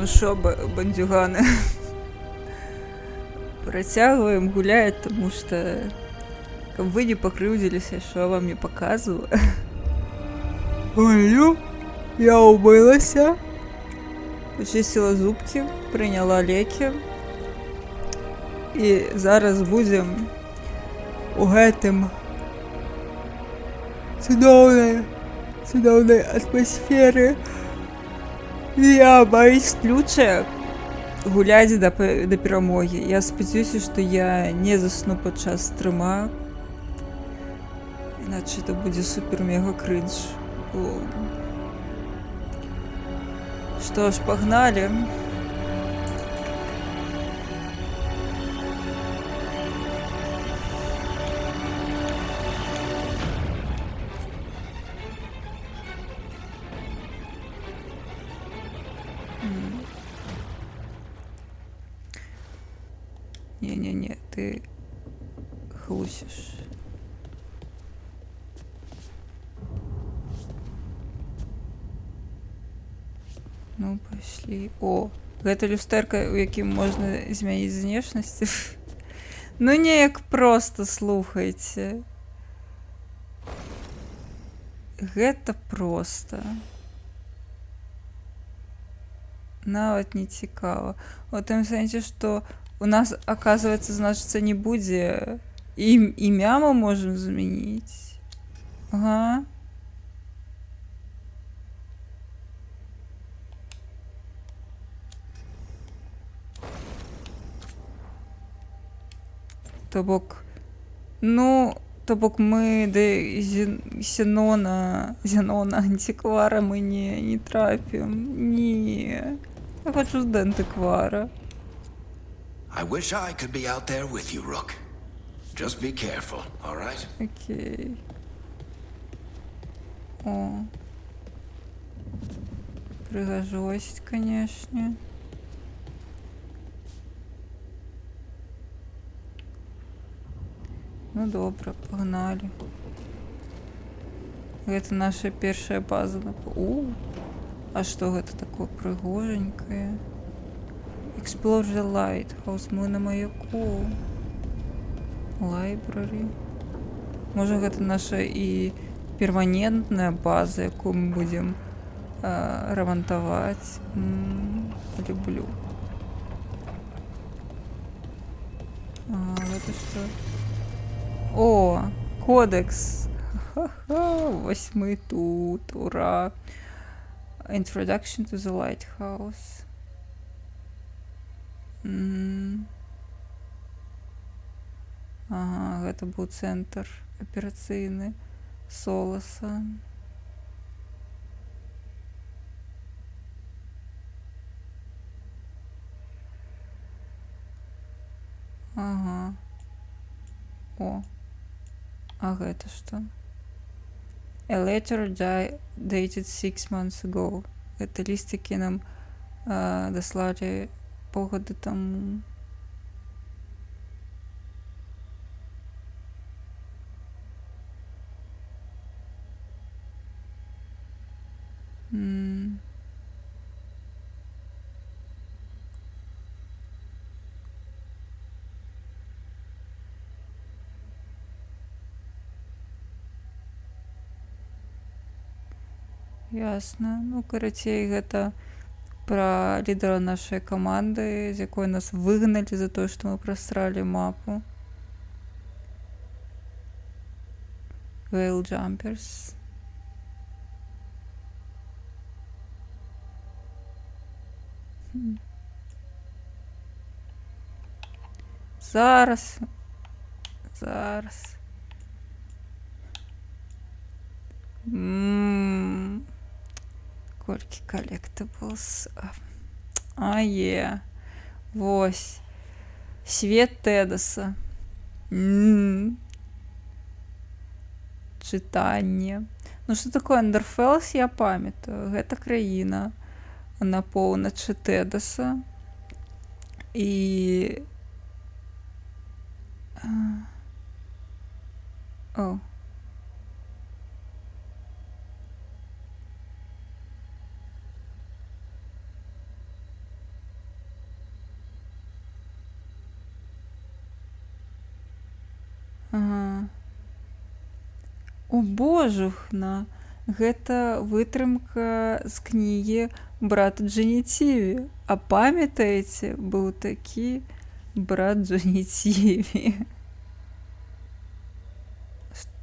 Ну що, бандюганы, працягваем гуляць, тому што каб вы не пакрыўдзіліся, што я вам не паказваю. Ой, я умылася, пачысціла зубкі, прыняла лекі. І зараз будзем у гэтым цудоўнай атмасферы. Я майстлючая гуляць да перамогі. Я спадзяюся, што я не засну падчас стрыма, іначе это будзе супер-мега крынж. Што ж, пагналі. Не-не-не, ты хлусишь. Ну, пошли. О, гэта люстэрка, у якім можна змяніць знешнасць. Ну, неяк проста, слухайце. Гэта проста. Нават не цікава. У тым сэнсе, што у нас, оказывается, значыцца, не будзе. Імя мы можем змяніць. Ага. То бок, мы да Зенона антиквара мы не трапім. Не. Я хочу з Дентиквара. I wish I could be out there with you, Rook. Just be careful, all right? Окей. О. Пригожость, конечно. Ну добра, погнали. Гэта наша першая база. А што гэта такое прыгоженькае? Explore the lighthouse. Мы на маяку. Library. Можа, гэта наша і перманентная база, якую мы будзем рамантаваць. Люблю. Гэта што? О, кодекс. Ха-ха, вось мы тут, ура. Introduction to the lighthouse. Ага, гэта быў цэнтр аперацыйны Соласа. Ага. О. А гэта што? A letter dated 6 months ago. Гэта ліст, які нам даслалі паўгода таму. Ясна. Ну, карацей, гэта пра лідара нашай каманды, з якой нас выгналі за тое, што мы прасралі мапу. Whale Jumpers. Зараз. Колькі collectibles. Вось. Свет Тедаса. Чытанне. Ну, што такое Андерфелс, я памятаю. Гэта краіна на поўначы Тедаса. І... О. Ага. О божухна! Гэта вытрымка з кнігі брат Джанетіві. А памятаеце, быў такі брат Джанетіві.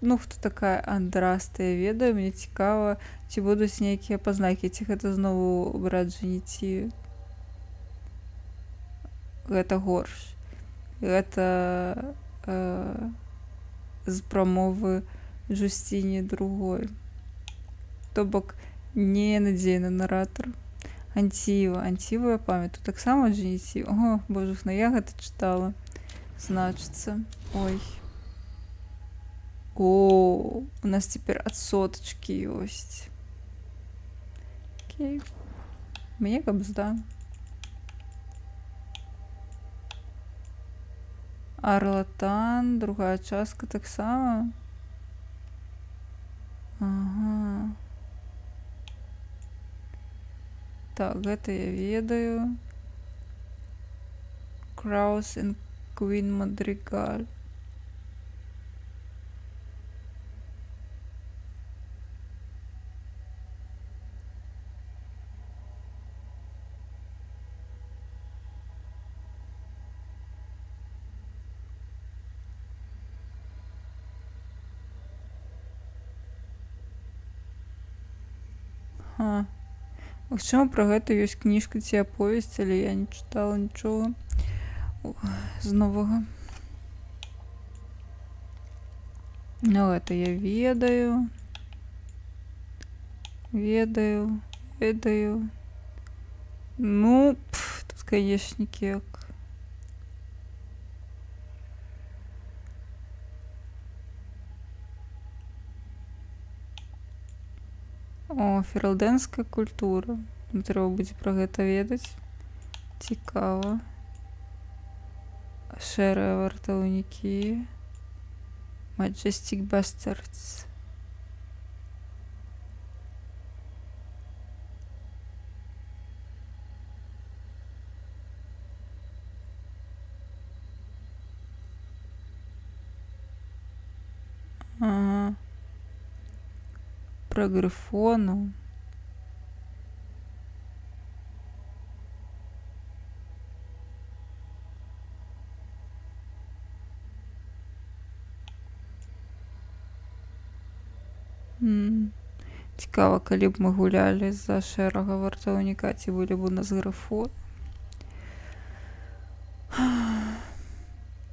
Ну, хто такая Андраста, я ведаю, мне цікава, ці будуць нейкія пазнакі, ці гэта знову брат Джанетіві. Гэта горш. Гэта з прамовы Джусціні другой. То бок ненадзейны наратар. Антіва. Антіва я памятаю. Таксама Джанетіві. О, божухна, я гэта чытала. Значыцца. Ой. О, у нас цяпер адсотачкі ёсць. Окей. Мне габзда. Арлатан, другая частка таксама. Ага. Так, гэта я ведаю. Краус and Queen Madrigal. Ага. Магчыма, пра гэта ёсць кніжка ці аповесць, але я не чытала нічога з новага. Ну, гэта я ведаю. Ведаю. Ну, тут, конечно, кек. О, фералдэнская культура. Трэба будзе пра гэта ведаць. Цікава. Шэрыя вартаўнікі. Majestic Bastards. Ага. Про грифону. Цікава, калі б мы гулялі за шэрага вартаўніка, ці былі б у нас грифон.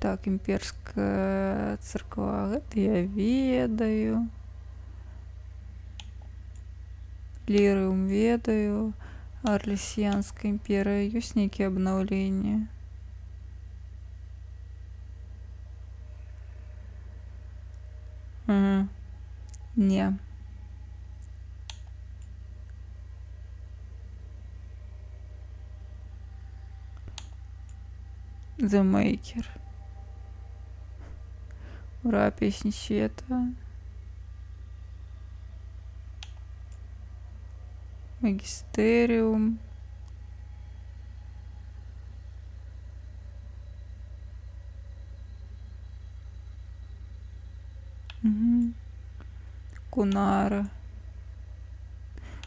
Так, імперская царква, гэта я ведаю. Лірыум ведаю. Арлесіянская імперія, ёсць нейкія абнаўленні? Не. The Maker. Ура, песни света. Магистериум. Кунара.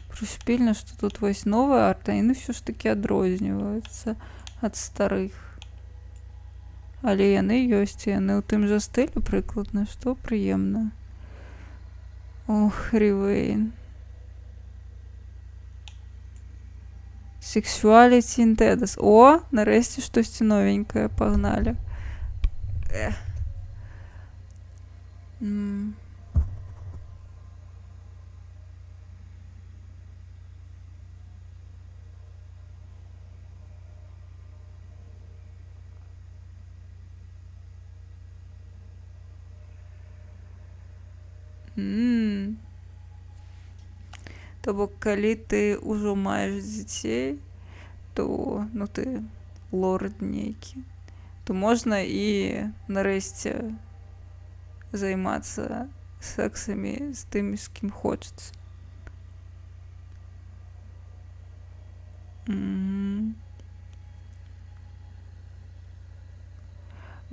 Прышпільна, што тут вось новыя арт, а яны ўсё ж такі адрозніваюцца ад старых. Але яны ёсць, яны ў тым жа стылі прыкладна, што прыемна. Ох, Рівейн. Sexuality in Tedas. О, нарэшце штосьці новенькае, пагналі. То бок, калі ты ўжо маеш дзяцей, то, ну, ты лорд нейкі, то можна і нарэшце займацца сексамі з тымі, з кім хочацца.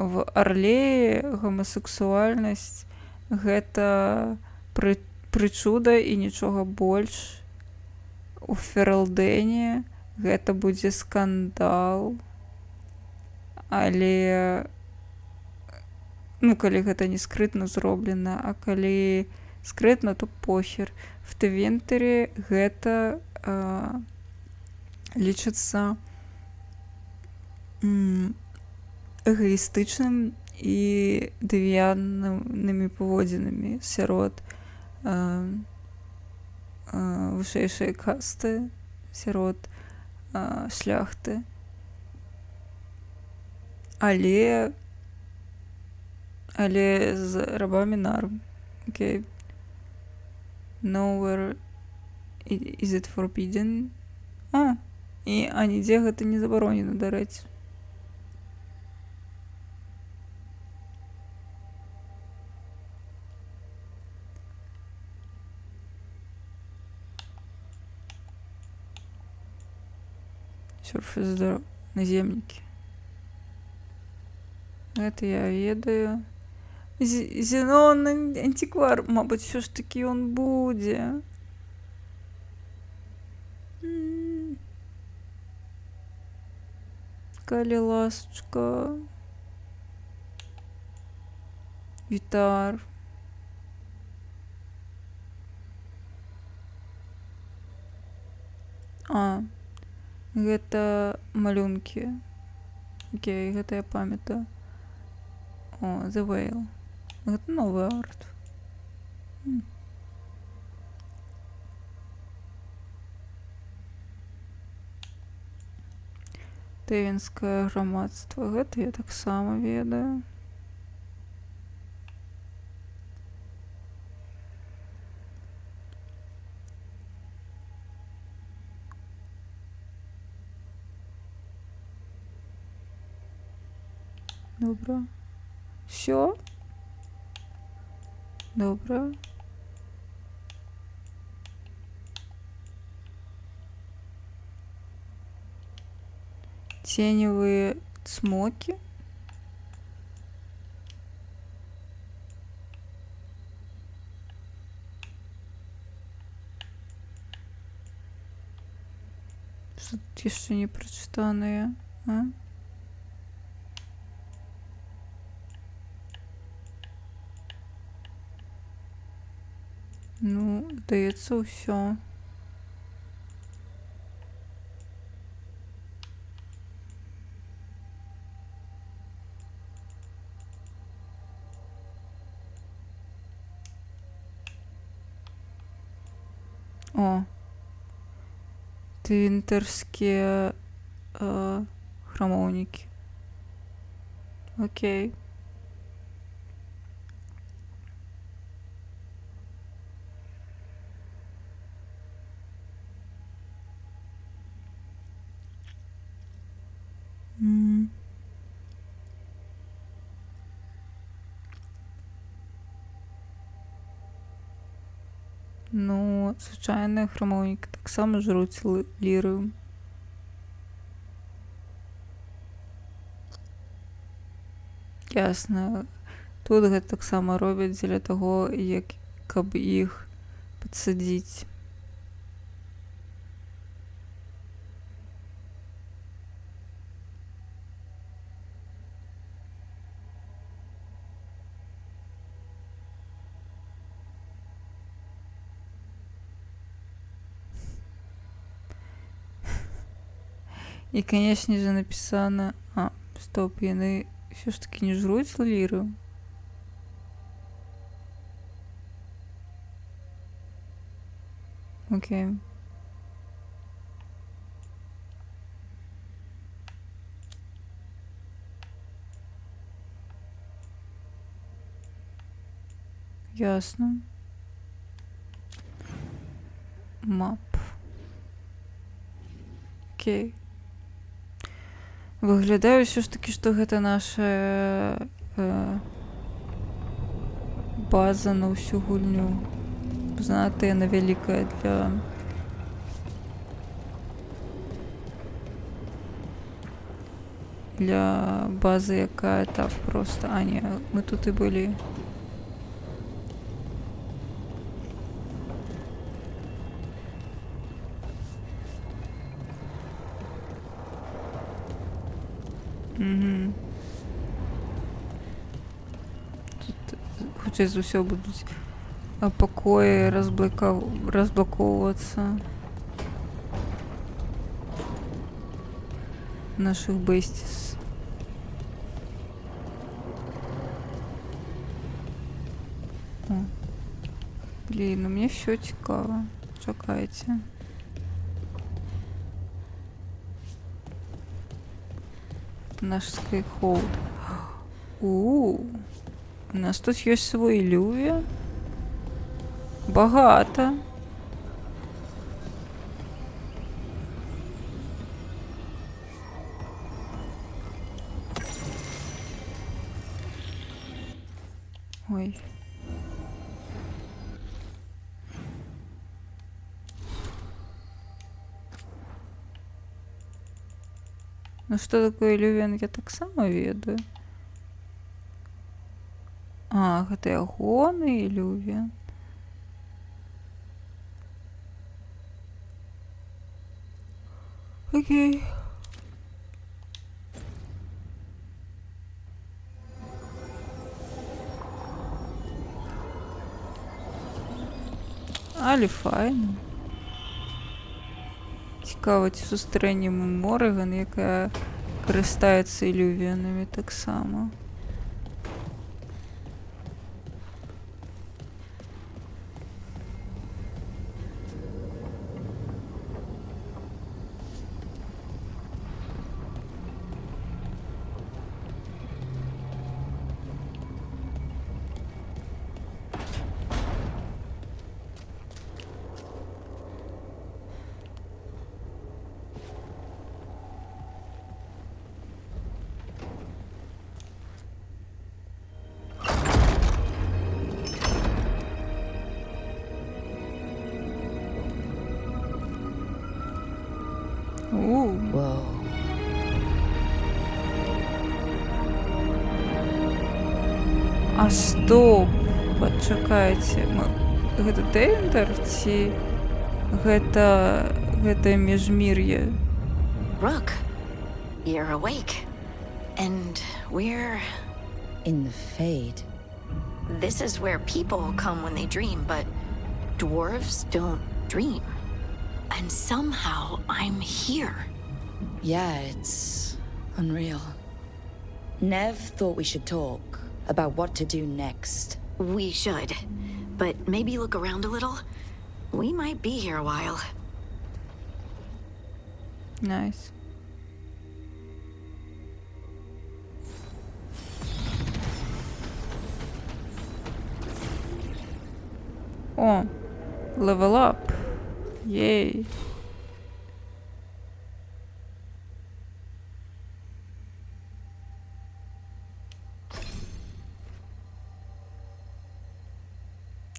в Арлеі гомасексуальнасць гэта прычуда і нічога больш. У Ферлдэне гэта будзе скандал. Але ну, калі гэта не скрытна зроблена, а калі скрытна, то похер. В Твінтері гэта лічыцца эгоістычным і дэвіянтнымі паводзінамі сярод вышэйшай касты, сярод шляхты. Але з рабамі нарм. Окей. Nowhere is it forbidden. А нідзе гэта не забаронена, дарэчы. Surface наземнікі. Гэта я ведаю. Зенон антиквар, мабуть, все ж таки он будзе. Калі ласочка. Вітар. Гэта малюнкі. Окей, гэта я памятаю. The Whale. Гэта новы арт. Тэвенскае грамадства. Гэта я таксама ведаю. Добра. Всё? Добра. Теневые смоки. Что-то еще не прочитанное, а? Ну, здаецца, ўсё. Твінтерскія храмоўнікі. Окей. Ну, звычайныя храмоўнікі таксама жруць лірыум. Ясна. Тут гэта таксама робяць дзеля таго, каб іх падсадзіць. І, конечно же, написано... Стоп, яны все ж таки не жруць лірыум. Окей. Ясно. Мап. Окей. Выглядае ўсё ж такі, што гэта наша база на ўсю гульню. Занадта яна вялікая для базы, яка так просто. А, ні, ми тут і були. Угу. Тут хоча з усього будуть покої розблоковуватися. Наших бестіс. О. Блін, ну мені все цікаво. Чекайте. Наш скайхолд. У нас тут є свої люві. Багато. Ой. Ну что такое Лювен, я так само ведаю. А, гэта ягоны Лювен. Окей. Але файно. Цікаво, ці зустрінемо Мориган, яка користається ілювіями так само. Whoa. А стоп! Пачакайце. Гэта Дейндер ці гэта міжмір'е? Rook, you're awake. And we're... In the Fade. This is where people come when they dream, but dwarves don't dream. And somehow I'm here. Yeah, it's unreal. Nev thought we should talk about what to do next. We should. But maybe look around a little. We might be here a while. Найс. О, level up. Єй.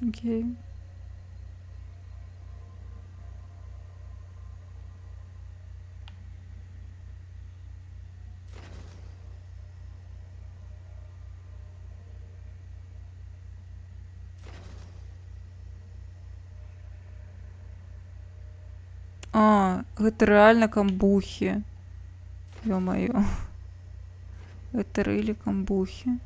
Окей. А, гэта рэальна камбухі. Ё-маё. Гэта рылі камбухі.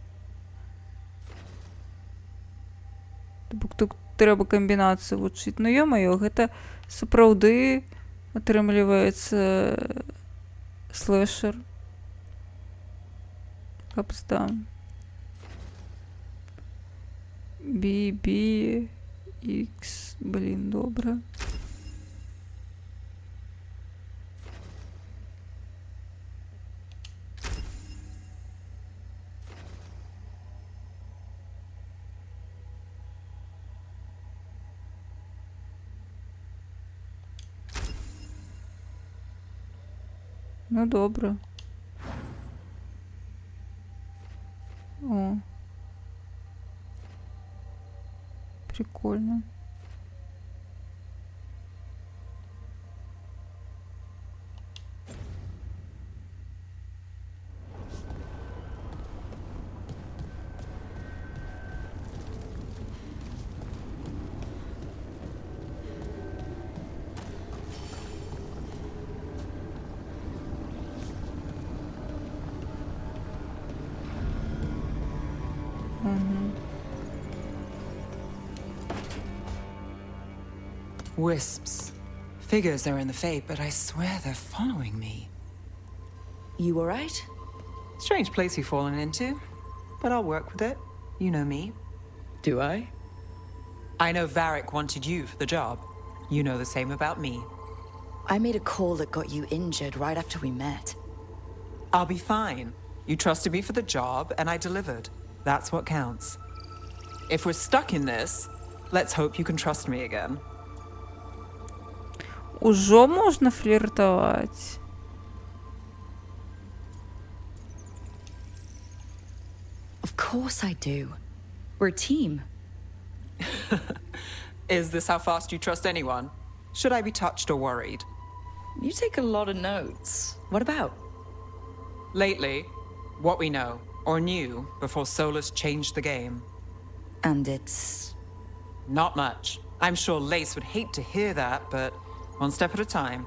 Тут трэба камбінацыю вучыць. Ну ё-маё, гэта сапраўды атрымліваецца слэшер. Капстан. BB X. Блін, добра. Ну, добре. О. Прикольно. Wisps. Figures are in the Fate, but I swear they're following me. You alright? Strange place you've fallen into, but I'll work with it. You know me. Do I? I know Varric wanted you for the job. You know the same about me. I made a call that got you injured right after we met. I'll be fine. You trusted me for the job, and I delivered. That's what counts. If we're stuck in this, let's hope you can trust me again. Уже можно флиртовать. Of course I do. We're a team. Is this how fast you trust anyone? Should I be touched or worried? You take a lot of notes. What about? Lately, what we know, or knew, before Solus changed the game. And it's... Not much. I'm sure Lace would hate to hear that, but one step at a time.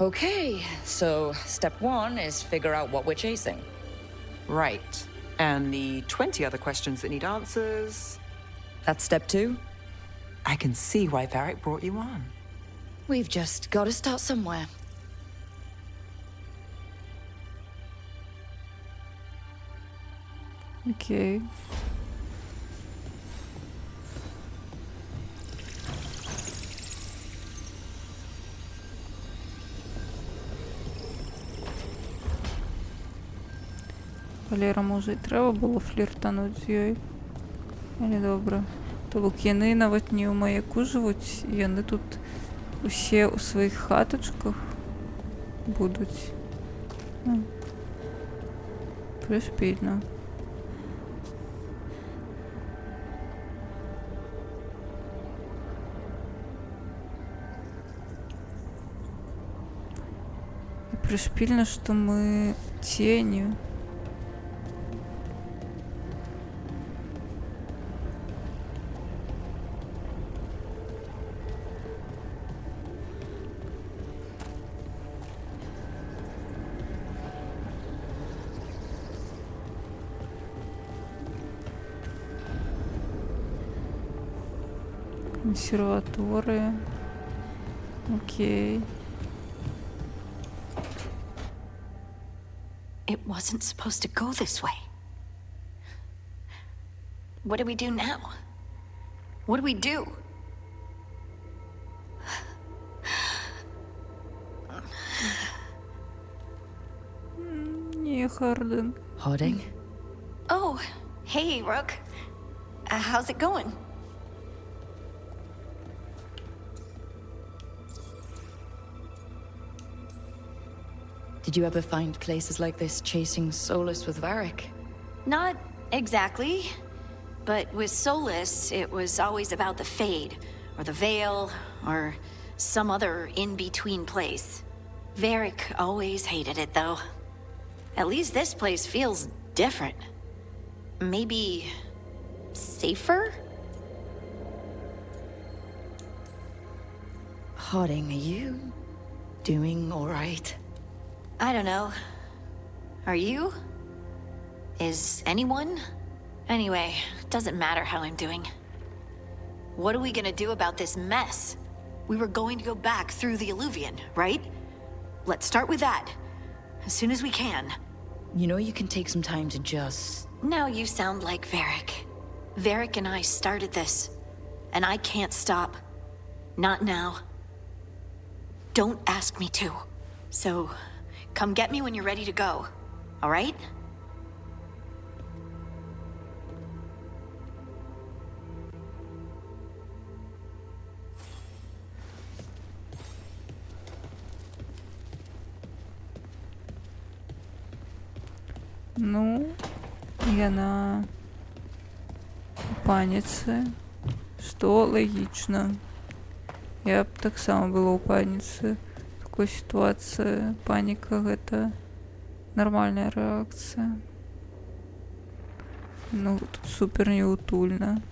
Okay, so step 1 is figure out what we're chasing. Right. And the 20 other questions that need answers... That's step 2. I can see why Varric brought you on. We've just got to start somewhere. Окей. Валера, може, і треба було фліртануть з ёй. Але добре. То лук'яни навіть не у маяку живуть, і вони тут усі у своїх хаточках будуть. Пришпільно. И пришпильно, что мы тенью. Консерватория. Окей. It wasn't supposed to go this way. What do we do now? What do we do? Не, Харден. Harding? Oh, hey, Rook. How's it going? Did you ever find places like this chasing Solus with Varric? Not exactly. But with Solus, it was always about the Fade, or the Veil, or some other in-between place. Varric always hated it, though. At least this place feels different. Maybe... safer? Harding, are you doing all right? I don't know. Are you? Is anyone? Anyway, doesn't matter how I'm doing. What are we gonna do about this mess? We were going to go back through the Illuvian, right? Let's start with that. As soon as we can. You know you can take some time to just... Now you sound like Varric. Varric and I started this. And I can't stop. Not now. Don't ask me to. So, come get me when you're ready to go. All right? Ну, яна у паніцы, што лагічна. Я б таксама была ў паніцы. В такой сітуацыі паніка гэта нармальная рэакцыя. Ну, тут супер неутульна.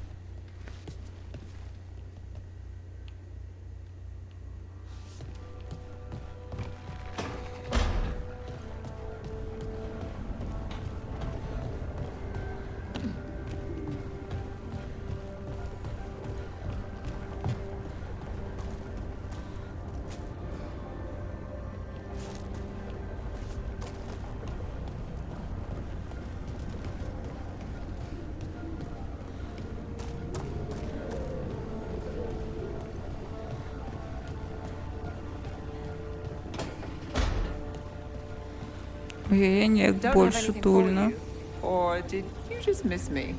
Ой, ніяк Don't have больше anything for тульно. you. Or did you just miss me?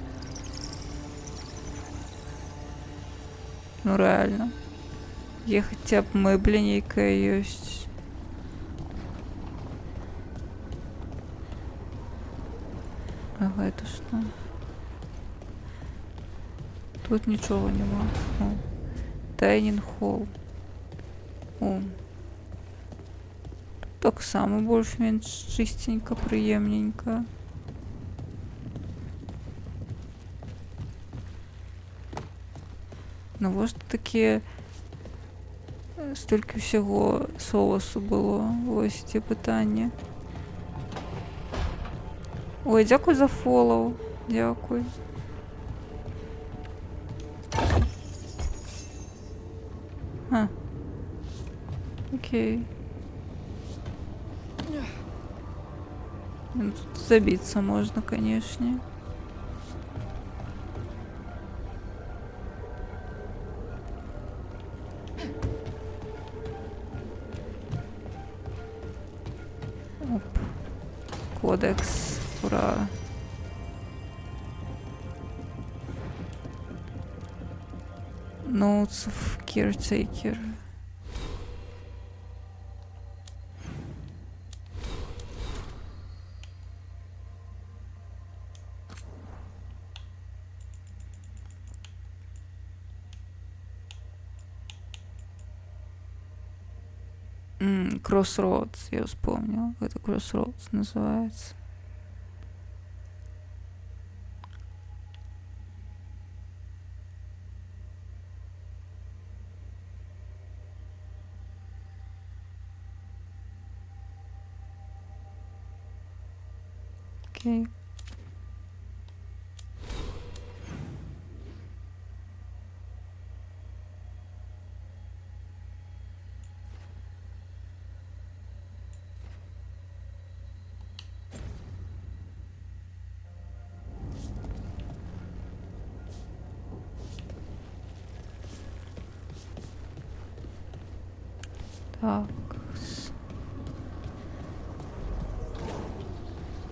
Ну реально. Є хоча б мебля нейкая ёсць. Ага, это что? Тут нічого нема. О. Дайнінг холл. О. Тут так само більш-менш чистенько, приємненько. Ну, ж таке стільки всього соусу було. Ось ті питання. Ой, дякую за фоллоу. Дякую. А. Окей. Ну, тут забиться можно, конечно. Оп. Кодекс. Ура. Notes of Caretaker. Crossroads, я вспомнила. Это Crossroads называется. Окей. Так.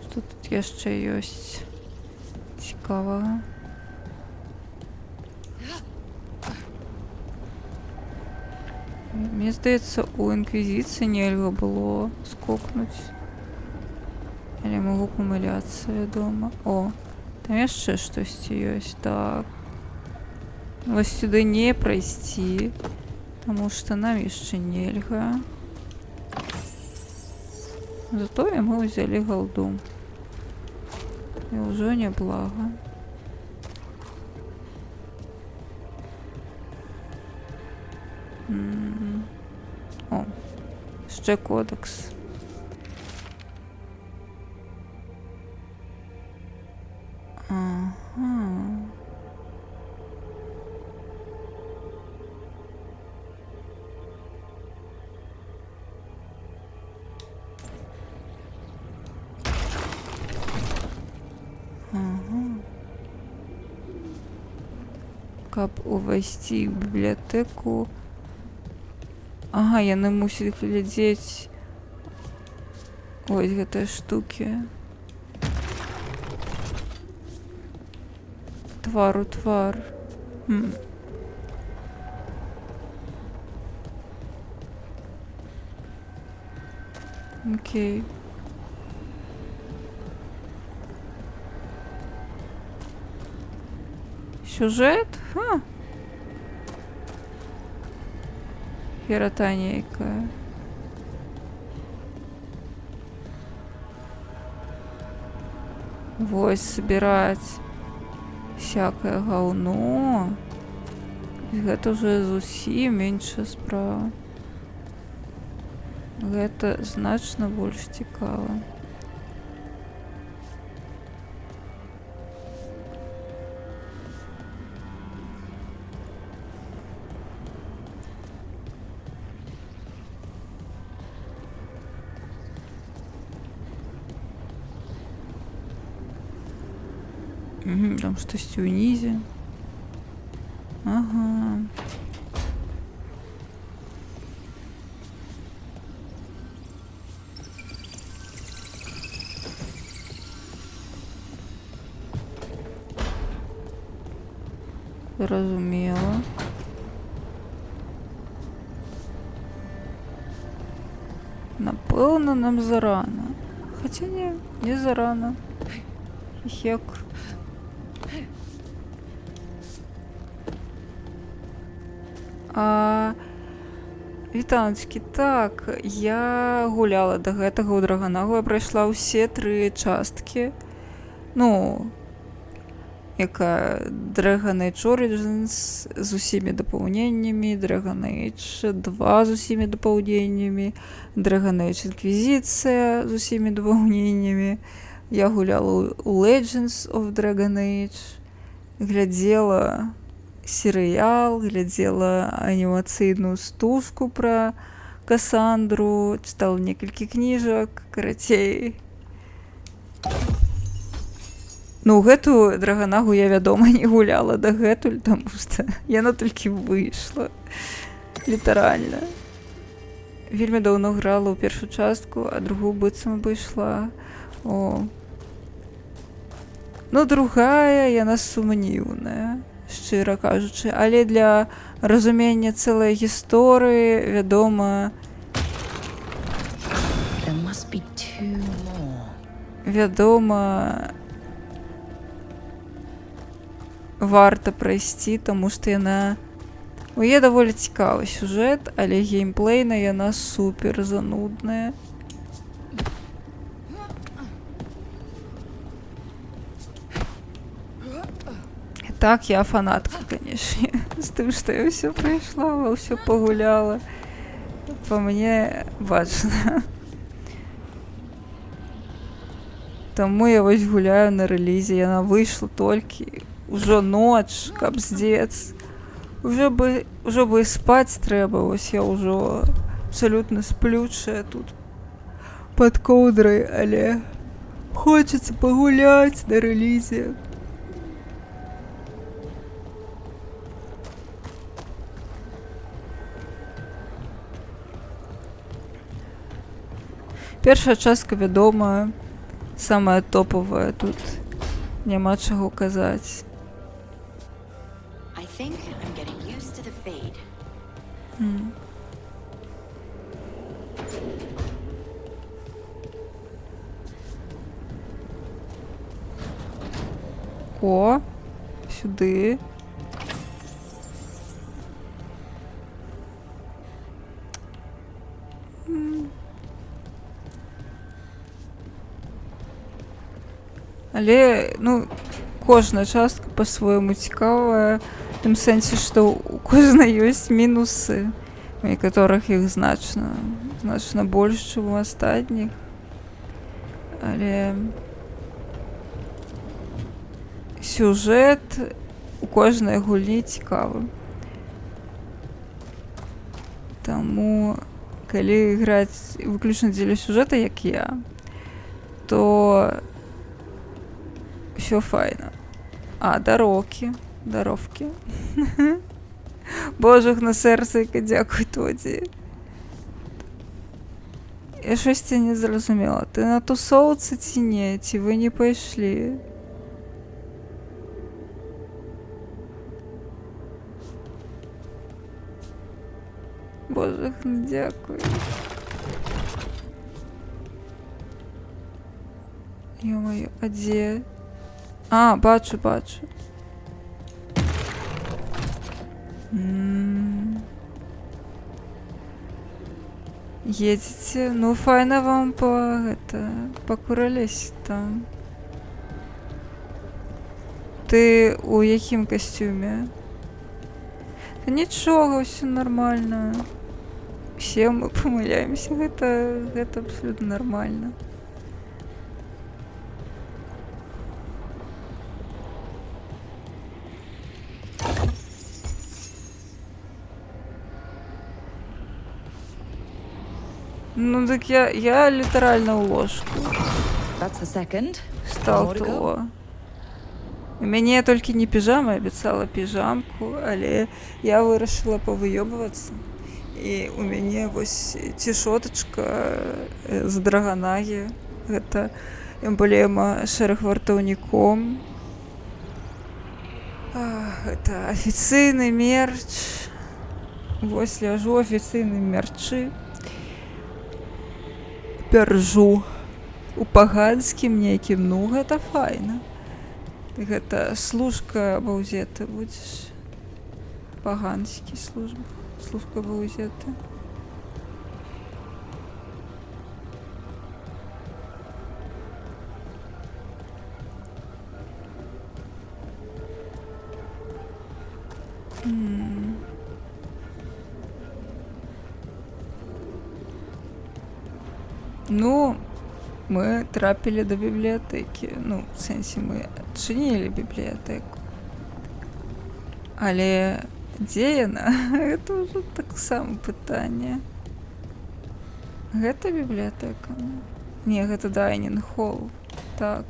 Що тут є ще ёсць цікавого? Мені здається, у Інквізиції нельга було скокнуть. Я можу помилятися, відомо. О, там яшчэ штосьці ёсць. Так. Вось сюди не пройти. Потому что нам еще нельга. Зато и мы взяли голду. И уже неблаго. О, ще кодекс. Ага. Каб увайсці ў бібліятэку. Ага, яны мусяць глядзець ось гэтыя штукі. Твар у твар. Окей. Сюжет? Ха. Херота нейкая. Вось собирать всякое говно. Гэта уже зусім меньшая справа. Гэта значна больш цікава. Там штось унізе. Ага. Зразумела. Напэўна, нам зарана. Хаця не зарана. Хек. Вітаночки, так, я гуляла да гэтага ў Драгонагу, я прайшла ўсе 3 часткі. Ну, якая Dragon Age Origins з усімі дапаўненнямі, Dragon Age 2 з усімі дапаўненнямі, Dragon Age Inquisition з усімі дапаўненнямі. Я гуляла у Legends of Dragon Age, глядзела серыял, глядзела анімацыйную стужку пра Касандру, чытала некалькі кніжак, карацей. Ну, гэту Драгонагу я, вядома, не гуляла дагэтуль, таму што яна толькі выйшла. Літаральна. Вельмі даўно грала ў першую частку, а другую быццам абышла. О. Ну, другая, яна сумнівная, шчыра кажучы. Але для разумення цэлай гісторыі, вядома, There must be 2 more. вядома, варта прайсці, таму што яна... У яе даволі цікавы сюжэт, але геймплейна яна супер занудная. Так, я фанатка, канешне, з тым, што я ўсё прайшла, ва ўсё пагуляла. Па мне бачна. Таму я вось гуляю на рэлізе, яна выйшла толькі, ужо ноч, каб здзец. Ужо бы і спаць трэба, вось я ўжо абсалютна сплючая тут пад коўдрай, але хочацца пагуляць на рэлізе. Першая частка, вядома, самая топавая, тут няма чаго казаць. I think I'm getting used to the fade. О, сюды. Але, ну, кожная частка па-свойму цікавая, в тым сэнсе, што у кожнай ёсць мінусы, у некаторых іх значна больш, чым у астатніх. Але сюжэт у кожнай гульні цікавы. Таму, калі граць выключна дзеля сюжэта, як я, то всё файна. Дароўкі. Божах на сэрцы, яка дзякуй Тодзі. Я шосьці не зразумела. Ты на тусоўцы ці не? Ці вы не пайшлі? Божах, ну дзякуй. Ё-маё, а дзе? Бачу. Едзеце? Ну, файна вам пакураліся там. Ты у якім касцюме? Та нічога, ўсё нармальна. Усе мы памыляемся, гэта абсолютно нормально. Ну так я літаральна ў ложку. That's the second. Стал More to то. У мяне толькі не піжама, абяцала піжамку, але я вырашыла павыёбвацца. І у мяне вось цішотачка з Драгонагі. Гэта эмблема шэраг вартаўніком. Это афіцыйны мерч. Вось ляжу, афіцыйны мерчы. Пяржу. У паганскім нейкім, ну гэта файна. Гэта служка баўзеты будзеш. Паганскі служка баўзеты. Ну, мы трапілі да бібліятэкі. Ну, в сэнсе мы адчынілі бібліятэку. Але дзе яна? Гэта ўжо таксама пытанне. Гэта бібліятэка? Не, гэта дайнінг хол. Так.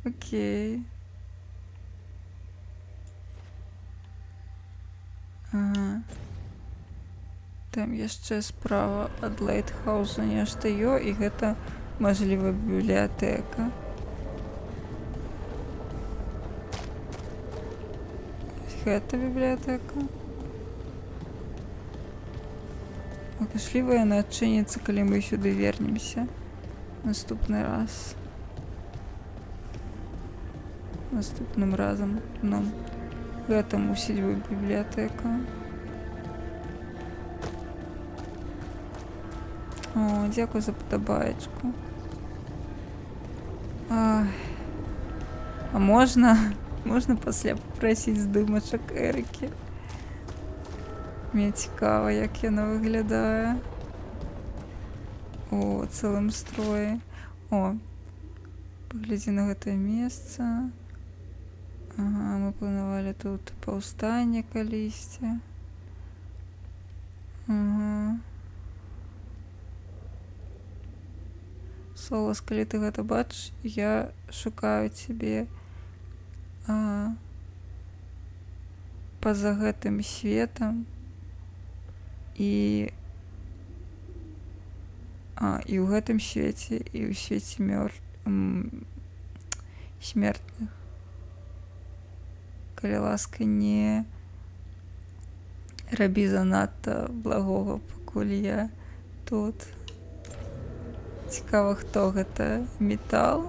Окей. Ага. Там яшчэ справа ад Лайтхаўса нешта і гэта, мажліва, бібліятэка. Гэта бібліятэка. Мажліва, яна адчыніцца, калі мы сюды вернемся наступны раз. Наступным разам нам гэта мусіць быць бібліятэка. О, дзякуй за падабаечку. А можна пасля папрасіць здымачак Эрыкі? Мне цікава, як яна выглядае у цэлым строі. О, паглядзі на гэтае месца. Ага, мы планавалі тут паўстанне калісьці. Ага. Солас, калі ты гэта бачыш, я шукаю цябе па-за гэтым светам і ў гэтым свеце, і ў свеце смертных. Калі ласка, не рабі занадта благога, пакуль я тут. Цікава, хто гэта? Метал?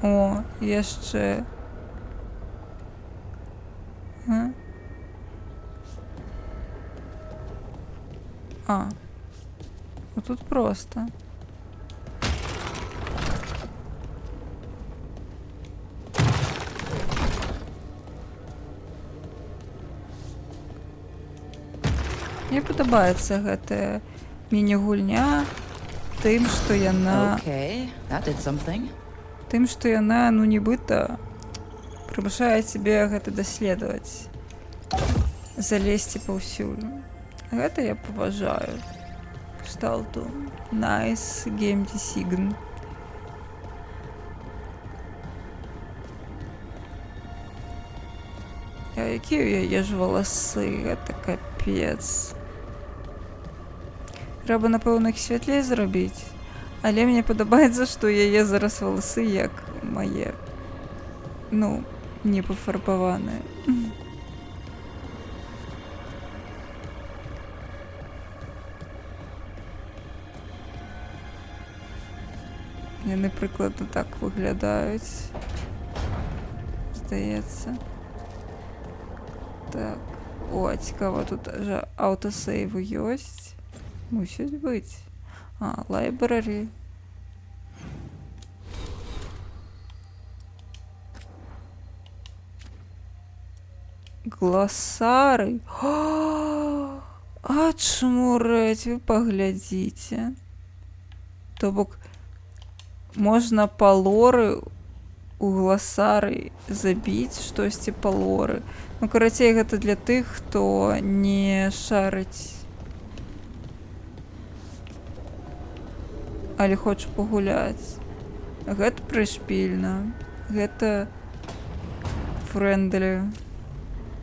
О, яшчэ. Тут просто. Мне падабаецца гэтая міні-гульня тым, што яна... Тым, што яна, ну, нібыта прымушае цябе гэта даследаваць. Залезці паўсюль. Гэта я паважаю. Кшталту Nice Game Design. Якія ў яе ж валасы, гэта капец. Трэба, напэўна, іх святлей зрабіць. Але мне падабаецца, што яе зараз валасы як мае. Ну, не пафарбаваныя. Яны прыкладна так выглядаюць. Здаецца. Так. О, цікава, тут жа аўтасейвы ёсць. Мусіць быць. Library. Гласары. Чмурэць, вы паглядзіце. То бок, можна па лоры у гласары забіць штосьці па лоры. Ну, карацей, гэта для тых, хто не шарыць Але хочу пагуляць. Гэта прышпільна. Гэта фрэндли.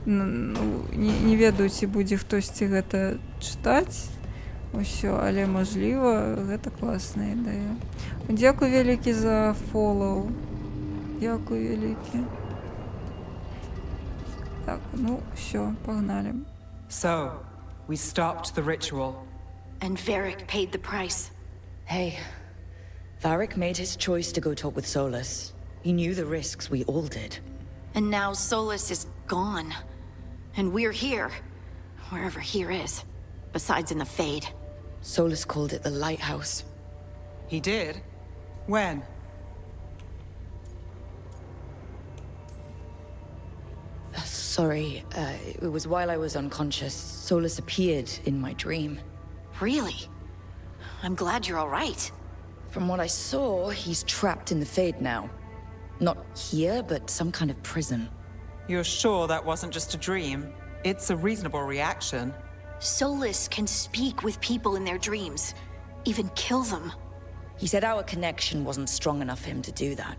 Ну, не ведаю, ці будзе хтосьці гэта чытаць. Усё, але мажліва, гэта класная ідэя. Дзякуй вялікі за фоллоу. Дзякуй вялікі. Так, ну, всё, погнали. So, we stopped the ritual. And Varric paid the price. Hey, Varric made his choice to go talk with Solus. He knew the risks, we all did. And now Solus is gone. And we're here. Wherever here is. Besides in the Fade. Solus called it the Lighthouse. He did? When? Sorry, it was while I was unconscious. Solus appeared in my dream. Really? I'm glad you're all right. From what I saw, he's trapped in the Fade now. Not here, but some kind of prison. You're sure that wasn't just a dream? It's a reasonable reaction. Solus can speak with people in their dreams. Even kill them. He said our connection wasn't strong enough for him to do that.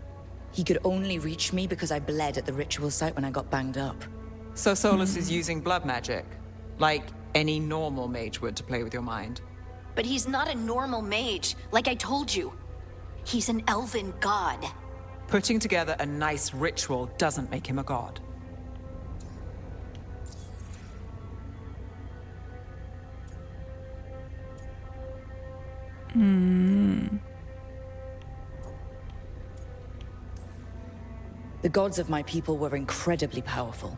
He could only reach me because I bled at the ritual site when I got banged up. So Solus is using blood magic? Like any normal mage would to play with your mind? But he's not a normal mage, like I told you. He's an elven god. Putting together a nice ritual doesn't make him a god. The gods of my people were incredibly powerful.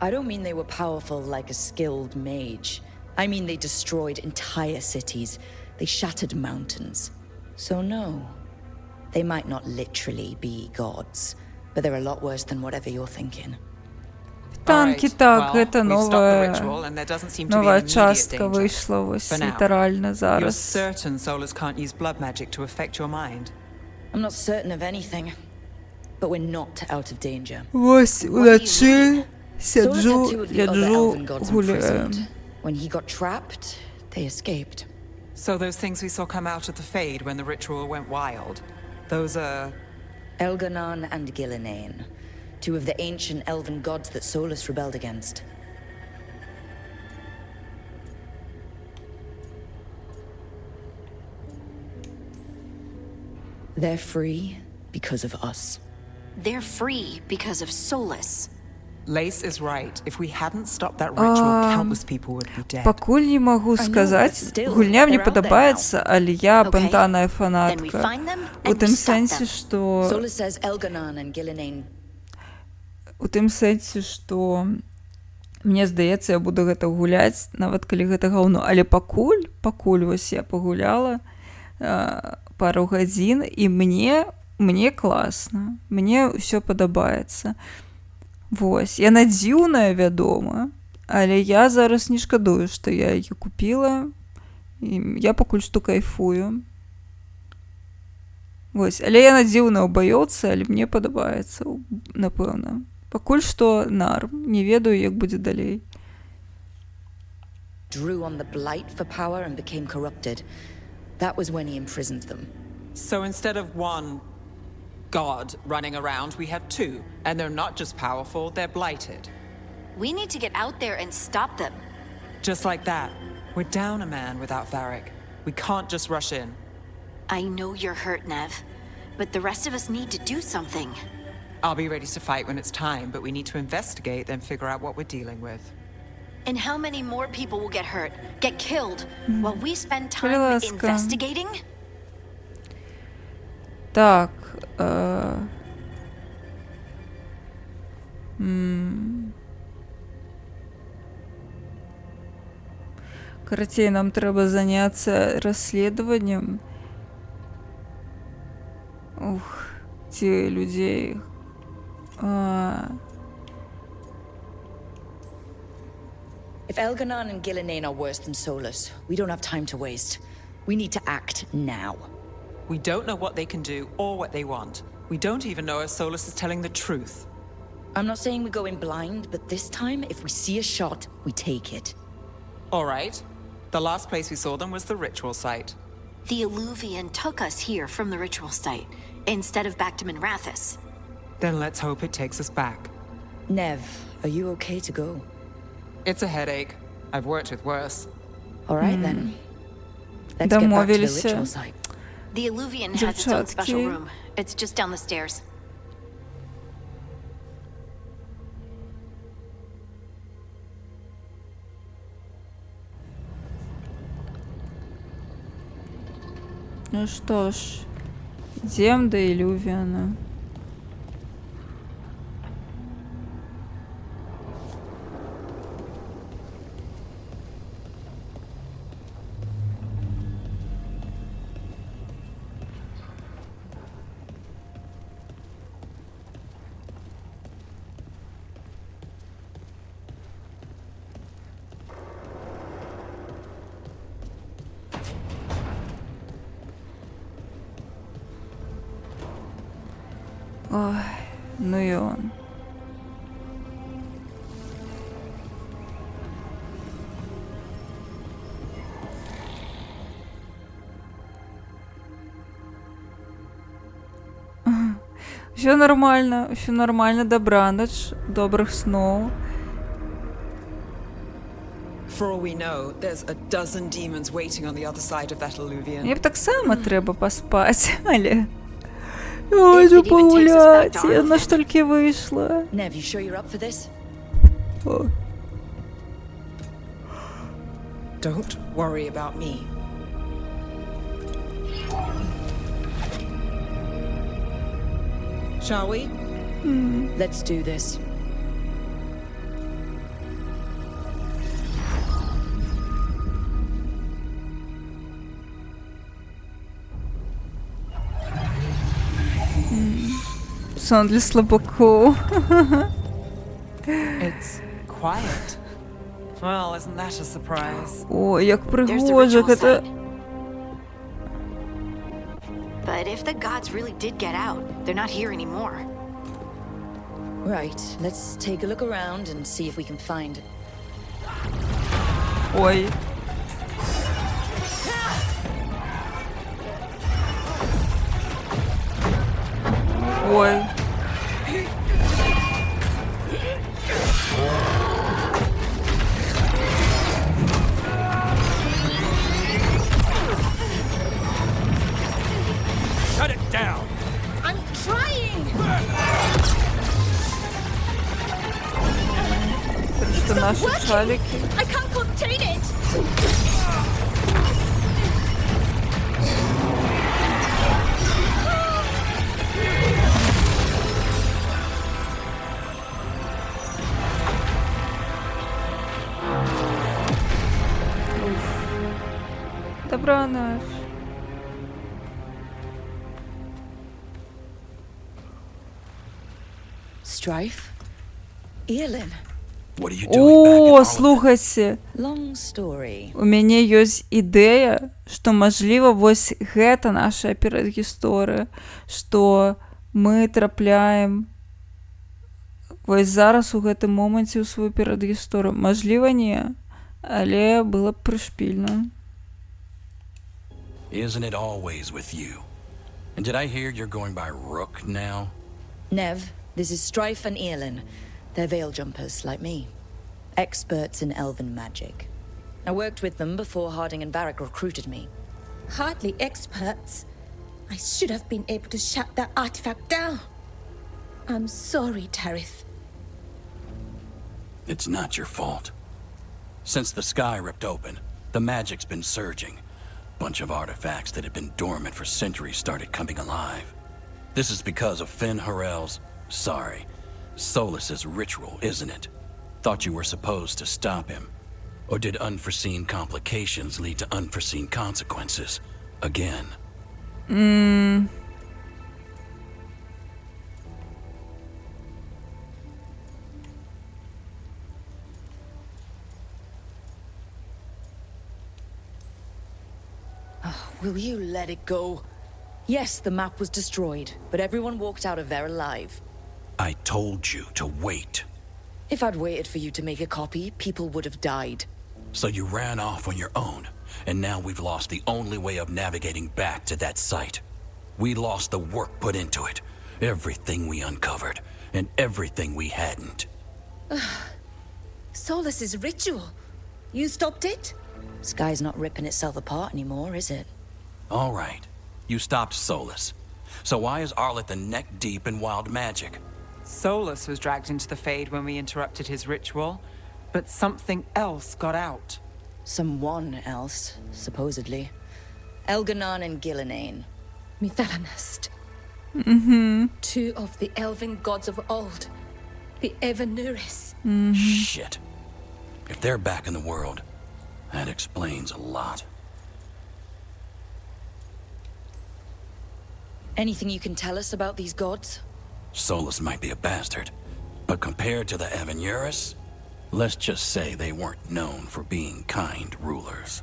I don't mean they were powerful like a skilled mage. I mean they destroyed entire cities. They shattered mountains. So no, they might not literally be gods, but they're a lot worse than whatever you're thinking. Танки, Alright, так, well, это we've stopped the ritual, новая, and there doesn't seem to be an новая immediate частка danger. вийшла ось For now. літерально You're зараз. certain Solus can't use blood magic to affect your mind? I'm not certain of anything, but we're not out of danger. Ось уночі Solus had сиджу, two of the other ляджу, elven gods гуляю. imprisoned. When he got trapped, they escaped. So those things we saw come out of the Fade when the ritual went wild, those are... Elganon and Gillinane, two of the ancient elven gods that Solus rebelled against. They're free because of us. They're free because of Solus. Lace is right. If we hadn't stopped that ritual, countless people would be dead. Пакуль не могу but сказаць, still, гульня мне they're out there падабаецца, але я Okay. пантаная Then we фанатка. find them У and we тым stop сэнсе, them. што Solus says Elganon and Gillinane. у тым сэнсе, што мне здаецца, я буду гэта гуляць, нават калі гэта гаўно, але пакуль вось я пагуляла пару гадзін, і мне класна, мне ўсё падабаецца. Вось, яна дзіўная, вядома, але я зараз не шкадую, што я яе купіла, і я пакуль што кайфую. Вось, але яна дзіўная ў баёўцы, але мне падабаецца, напэўна. Пакуль што нарм, не ведаю, як будзе далей. Drew on the blight for power and became corrupted. That was when he imprisoned them. So instead of one god running around, we have two. And they're not just powerful, they're blighted. We need to get out there and stop them. Just like that. We're down a man without Varric. We can't just rush in. I know you're hurt, Nev, but the rest of us need to do something. I'll be ready to fight when it's time, but we need to investigate, then figure out what we're dealing with. And how many more people will get hurt, get killed, while we spend time Пожалуйста. investigating? Так. Карацей, нам трэба заняцца расследаваннем. Ух, ці людзей. If Elganon and Gillinane are worse than Solus, we don't have time to waste. We need to act now. We don't know what they can do or what they want. We don't even know if Solus is telling the truth. I'm not saying we go in blind, but this time, if we see a shot, we take it. All right. The last place we saw them was the ritual site. The Illuvian took us here from the ritual site, instead of back to Minrathous. Then let's hope it takes us back. Nev, are you okay to go? It's a headache. I've worked with worse. All right then. Let's get back to the Домовились. ritual site. The Illuvian has its own special Девчатки. room. It's just down the stairs. Ну что ж, идем до Илювиана. Ой, ну и он. Все нормально, добраніч, добрих снов. For all we know, there's a dozen demons waiting on the other side of that illuvian. Мені б так само треба поспати, але... Я If хочу it even takes us back погуляти, to я Arlington. на ж тільки вийшла. Nev, you sure you're up for this? О. Don't worry about me. Shall we? Let's do this. Сон для слабаков. It's quiet. Well, isn't that a surprise? Ой, як There's the пригоже, ritual це... site. But if the gods really did get out, they're not here anymore. Right, let's take a look around and see if we can find it. Ой. Ой. Shut it down! I'm trying! Что наши шалики. I can't contain it! Добраніч. Strife? Earlin? What are you doing back in О, Arlington? слухайце, Long story. у мяне ёсць ідэя, што мажліва вось гэта наша перадгісторыя, што мы трапляем вось зараз у гэтым моманце ў сваю перадгісторыю. Мажліва не, але было б прышпільна. Isn't it always with you? And did I hear you're going by Rook now? Nev, this is Strife and Earlin. They're veil jumpers, like me. Experts in elven magic. I worked with them before Harding and Varric recruited me. Hardly experts. I should have been able to shut that artifact down. I'm sorry, Tarith. It's not your fault. Since the sky ripped open, the magic's been surging. Bunch of artifacts that had been dormant for centuries started coming alive. This is because of Finn Harel's, Solus's ritual, isn't it? Thought you were supposed to stop him. Or did unforeseen complications lead to unforeseen consequences? Again. Will you let it go? Yes, the map was destroyed, but everyone walked out of there alive. I told you to wait. If I'd waited for you to make a copy, people would have died. So you ran off on your own, and now we've lost the only way of navigating back to that site. We lost the work put into it, everything we uncovered, and everything we hadn't. Solus's ritual. You stopped it? Sky's not ripping itself apart anymore, is it? All right, you stopped Solus. So why is Arleth neck deep in wild magic? Solus was dragged into the Fade when we interrupted his ritual, but something else got out. Someone else, supposedly. Elganon and Gillenane. Mitharanast. Two of the elven gods of old. The Evanuris. Shit. If they're back in the world, that explains a lot. Anything you can tell us about these gods? Solus might be a bastard, but compared to the Evanuris, let's just say they weren't known for being kind rulers.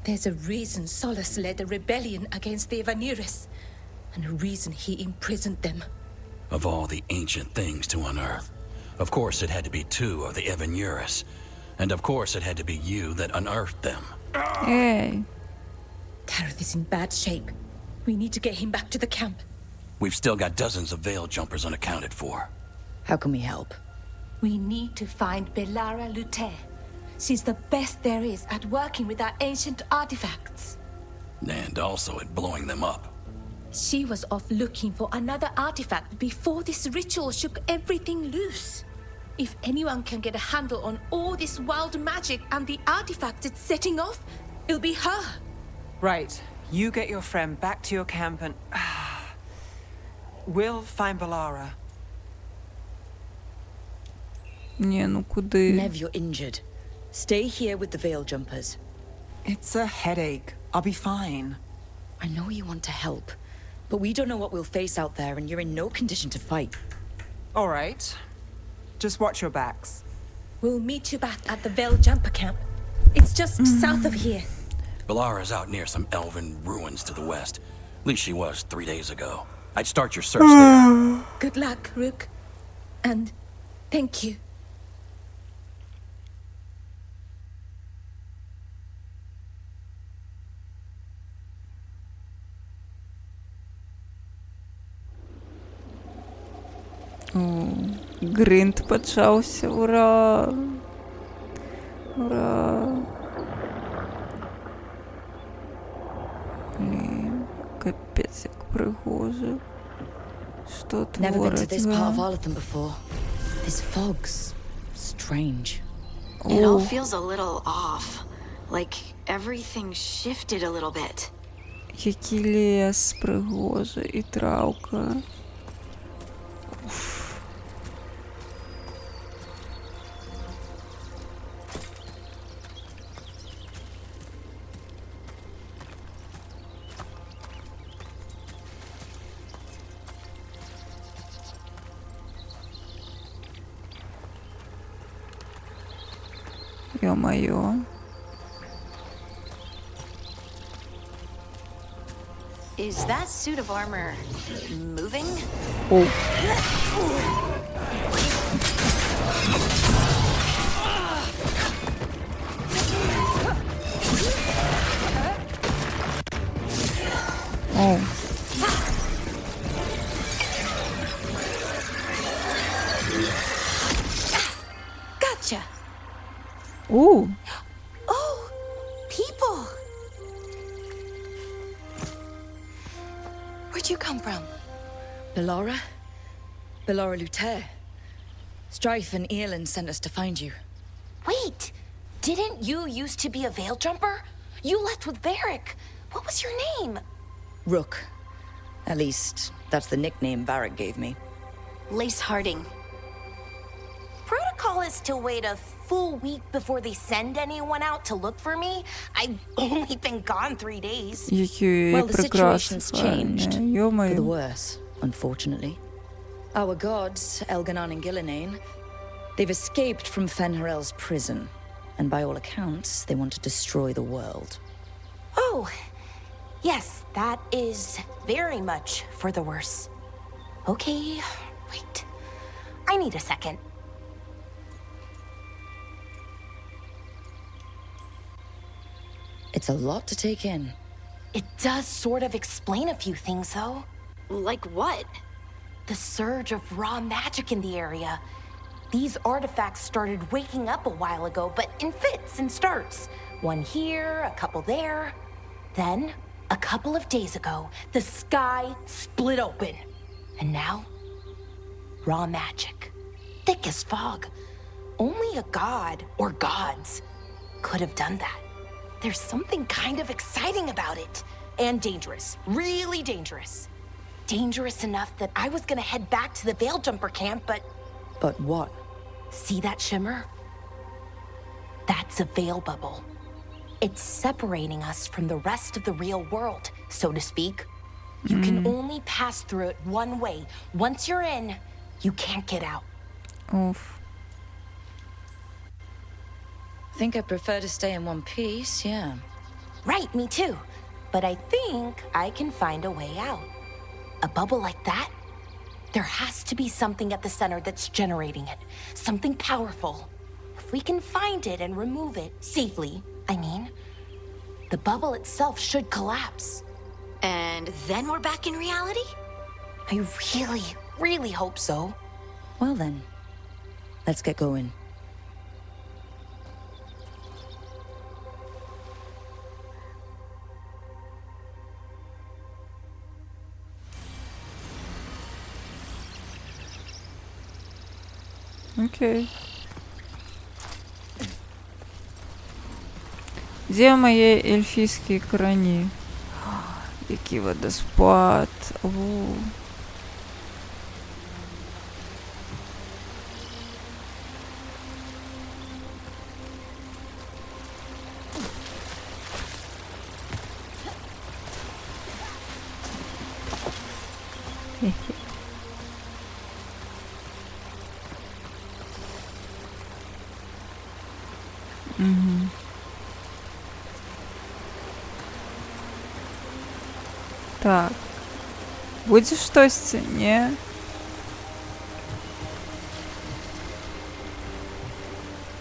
There's a reason Solus led a rebellion against the Evanuris, and a reason he imprisoned them. Of all the ancient things to unearth, of course it had to be two of the Evanuris, and of course it had to be you that unearthed them. Ей, Tareth is in bad shape. We need to get him back to the camp. We've still got dozens of Veil Jumpers unaccounted for. How can we help? We need to find Belara Lute. She's the best there is at working with our ancient artifacts. And also at blowing them up. She was off looking for another artifact before this ritual shook everything loose. If anyone can get a handle on all this wild magic and the artifacts it's setting off, it'll be her. Right, you get your friend back to your camp and... we'll find Belara. не, ну куди? Nev, you're injured. Stay here with the Veil Jumpers. It's a headache. I'll be fine. I know you want to help, but we don't know what we'll face out there, and you're in no condition to fight. All right. Just watch your backs. We'll meet you back at the Veil Jumper camp. It's just south of here. Belara's out near some elven ruins to the west. At least she was 3 days ago. I'd start your search there. Good luck, Rook. And thank you. Гринт почався, ура! Ура! Блін, капець як пригоже. Що Never been to творить, this part of га? Arletham before. This fog's strange. It all О, feels a little off. Like everything shifted a little bit. який ліс пригоже і травка. Ё-моё. Is that suit of armor moving? О, о, Gotcha. у, Oh, people. Where'd you come from? Belara? Belara Luther. Strife and Earlin sent us to find you. Wait, didn't you used to be a Veil Jumper? You left with Varric. What was your name? Rook. At least, that's the nickname Varric gave me. Lace Harding. Protocol is to wait a full week before they send anyone out to look for me. I've only been gone 3 days. які Well, the прекрасні, situation's changed. For the Ё-моё. worse, unfortunately. Our gods, Elganon and Gillenane, they've escaped from Fen'Harel's prison. And by all accounts, they want to destroy the world. Oh, yes, that is very much for the worse. Okay, wait. I need a second. It's a lot to take in. It does sort of explain a few things, though. Like what? The surge of raw magic in the area. These artifacts started waking up a while ago, but in fits and starts. One here, a couple there. Then, a couple of days ago, the sky split open. And now, raw magic. Thick as fog. Only a god, or gods, could have done that. There's something kind of exciting about it. And dangerous. Really dangerous. Dangerous enough that I was gonna head back to the Veil Jumper camp, but But what? see that shimmer? That's a veil bubble. It's separating us from the rest of the real world, so to speak. You can only pass through it one way. Once you're in, you can't get out. Уф. Think I prefer to stay in one piece, yeah. Right, me too. But I think I can find a way out. A bubble like that? There has to be something at the center that's generating it. Something powerful. If we can find it and remove it safely, I mean, the bubble itself should collapse. And then we're back in reality? I really, really hope so. Well then, let's get going. Окей. Де мої ельфійські крані? Який водоспад. О. Хе-хе. Угу. Так. Будзе штосьці? Не?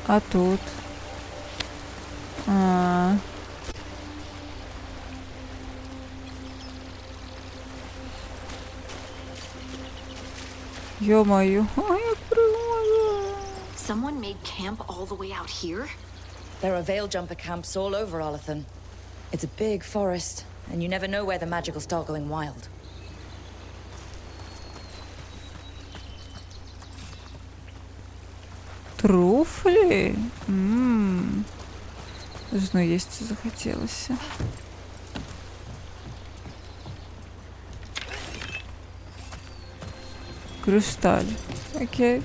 А тут? А. Ё-моё, як прикольно. Someone made camp all the way out here? There are Veil Jumper camps all over Olathan. It's a big forest, and you never know where the magic will start going wild. Труфли? Должно есть захотелось. Кришталь. Окей.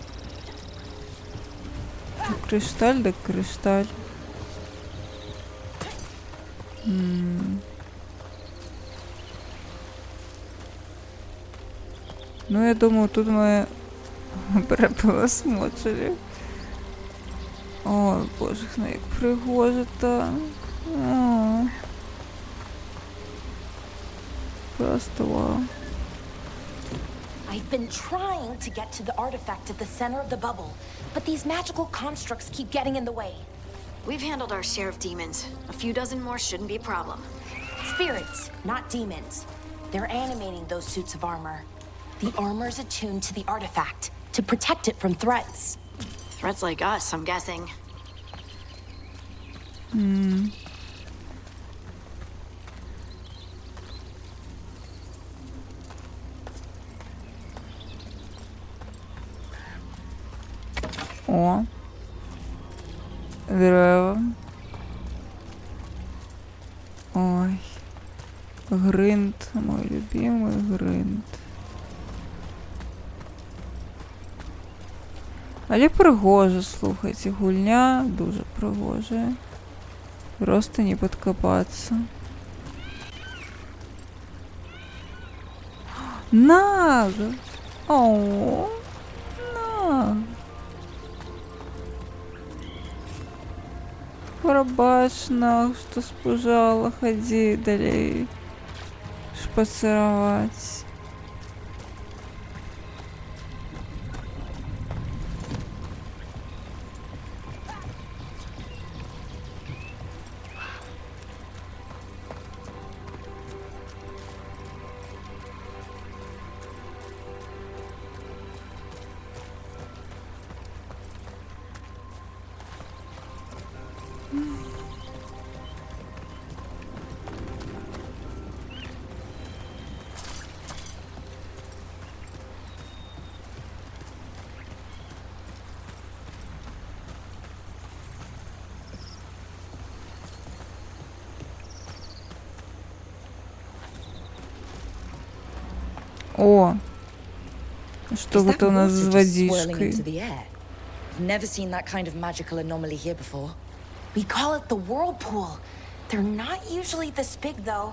Кришталь, да кришталь. Ну, я думаю, тут мы перепросмотрели. Ой, боже, як пригоже-то. О. Просто вау. I've been trying to get to the artifact at the center of the bubble, but these magical constructs keep getting in the way. We've handled our share of demons. A few dozen more shouldn't be a problem. Spirits, not demons. They're animating those suits of armor. The armor's attuned to the artifact to protect it from threats. Threats like us, I'm guessing. О. Дерева. Ой. Гринд. Мой любимый гринд. Але пригоже, слухайте, гульня дуже пригоже. Просто не подкопаться. Наг! О, наг! Пробач, наг, что спужала, ходи далее шпацировать. О, что Is that это у нас с water just swirling водичкой? into the air? I've never seen that kind of magical anomaly here before. We call it the whirlpool. They're not usually this big, though.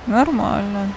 Нормально.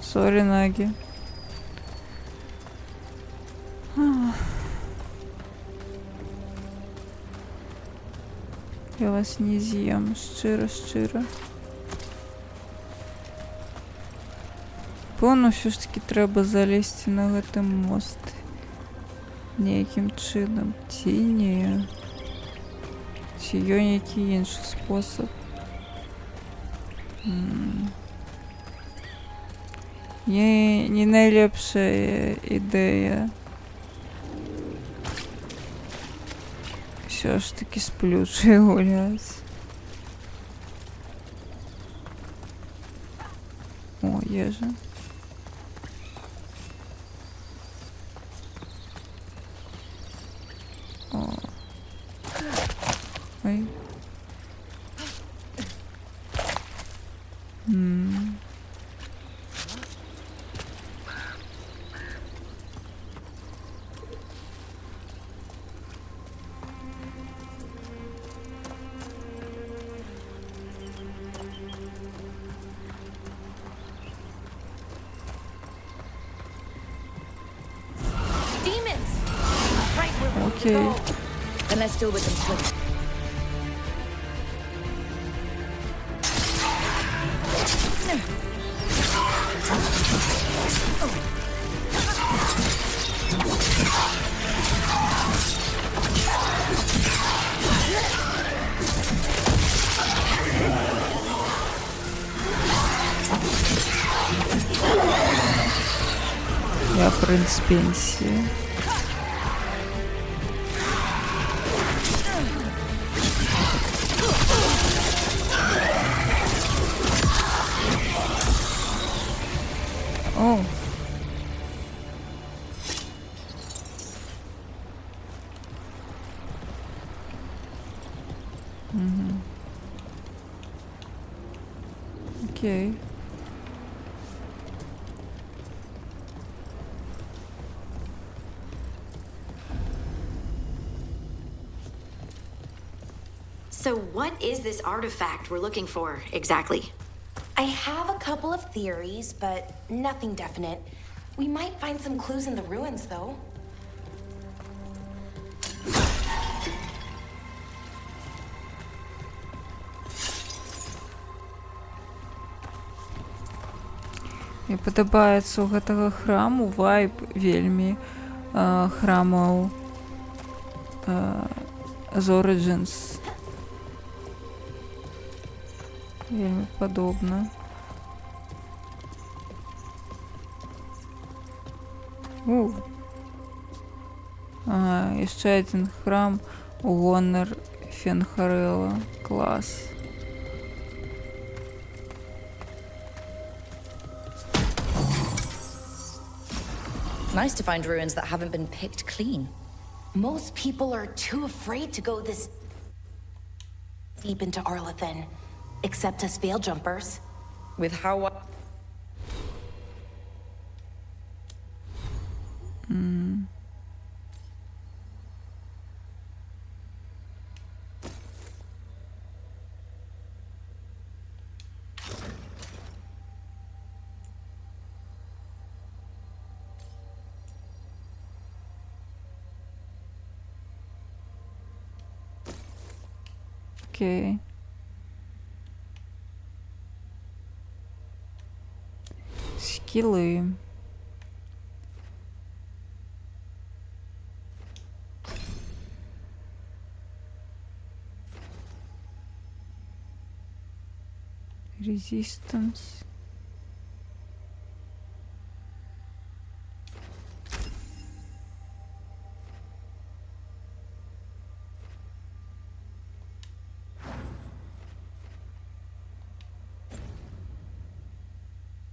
Сори, Наги. Я вас не з'їм, щиро. Певно, все ж таки треба залізти на гэты мост. Ніяким чином. Ці ні. Чи є який інший спосіб? Не найлепша ідея. Все ж таки з плюшею гулять. О, є же. О. Ой. Demons! Right where we need to Окей. go. Then let's deal with them quick. Я принц пенсии. О. Окей. So, what is this artifact we're looking for exactly? I have a couple of theories, but nothing definite. We might find some clues in the ruins, though. Мне падабаецца у гэтага храму вайб вельмі храмаў з Origins. Вельмі падобна. Ага, яшчэ адзін храм у гонар Фенхарэла. Клас. Nice to find ruins that haven't been picked clean. Most people are too afraid to go this deep into Arlathan, except us veil jumpers. With how Окей. Скилли. Resistance.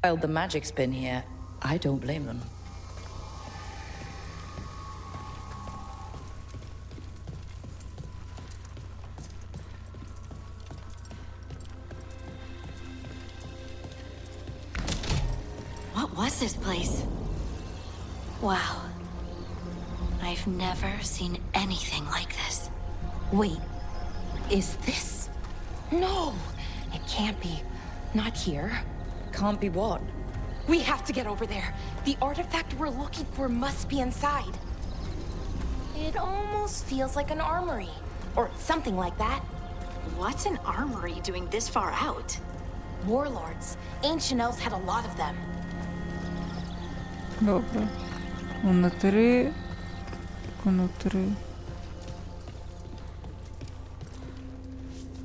While the magic's been here, I don't blame them. What was this place? Wow. I've never seen anything like this. Wait, is this? No, it can't be. Not here. Can't be what? We have to get over there. The artifact we're looking for must be inside. It almost feels like an armory, or something like that. What's an armory doing this far out? Warlords. Ancient elves had a lot of them. Добре. Внутри. Внутри.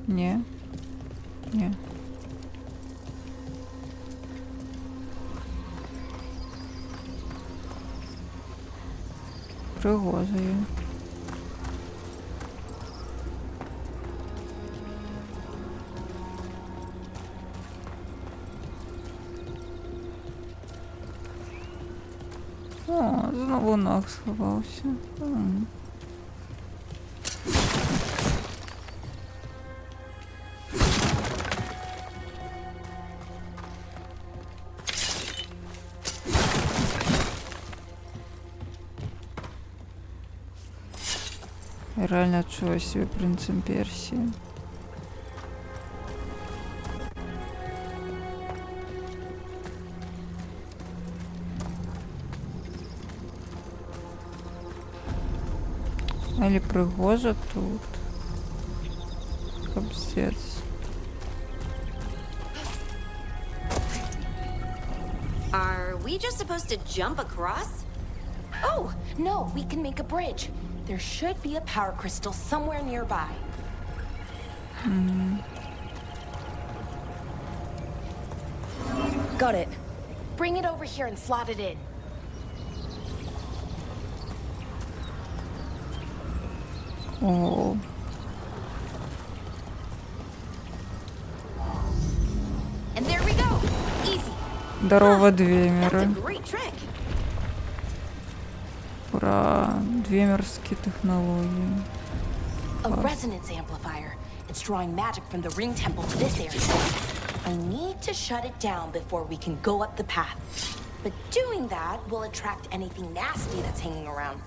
Не. Не. Пригожує. О, знову ног сховався. Реально чого себе принцем Персии. Али пригожа тут. Капец. Are we just supposed to jump across? Oh, no, we can make a bridge. There should be a power crystal somewhere nearby. Got it. Bring it over here and slot it in. О, And there we go. Easy. здорово, That's a Двемеры. great trick. Ура, двемерские технологии. A resonance amplifier. It's drawing magic from the ring temple to this area. I need to shut it down before we can go up the path. But doing that will attract anything nasty that's hanging around.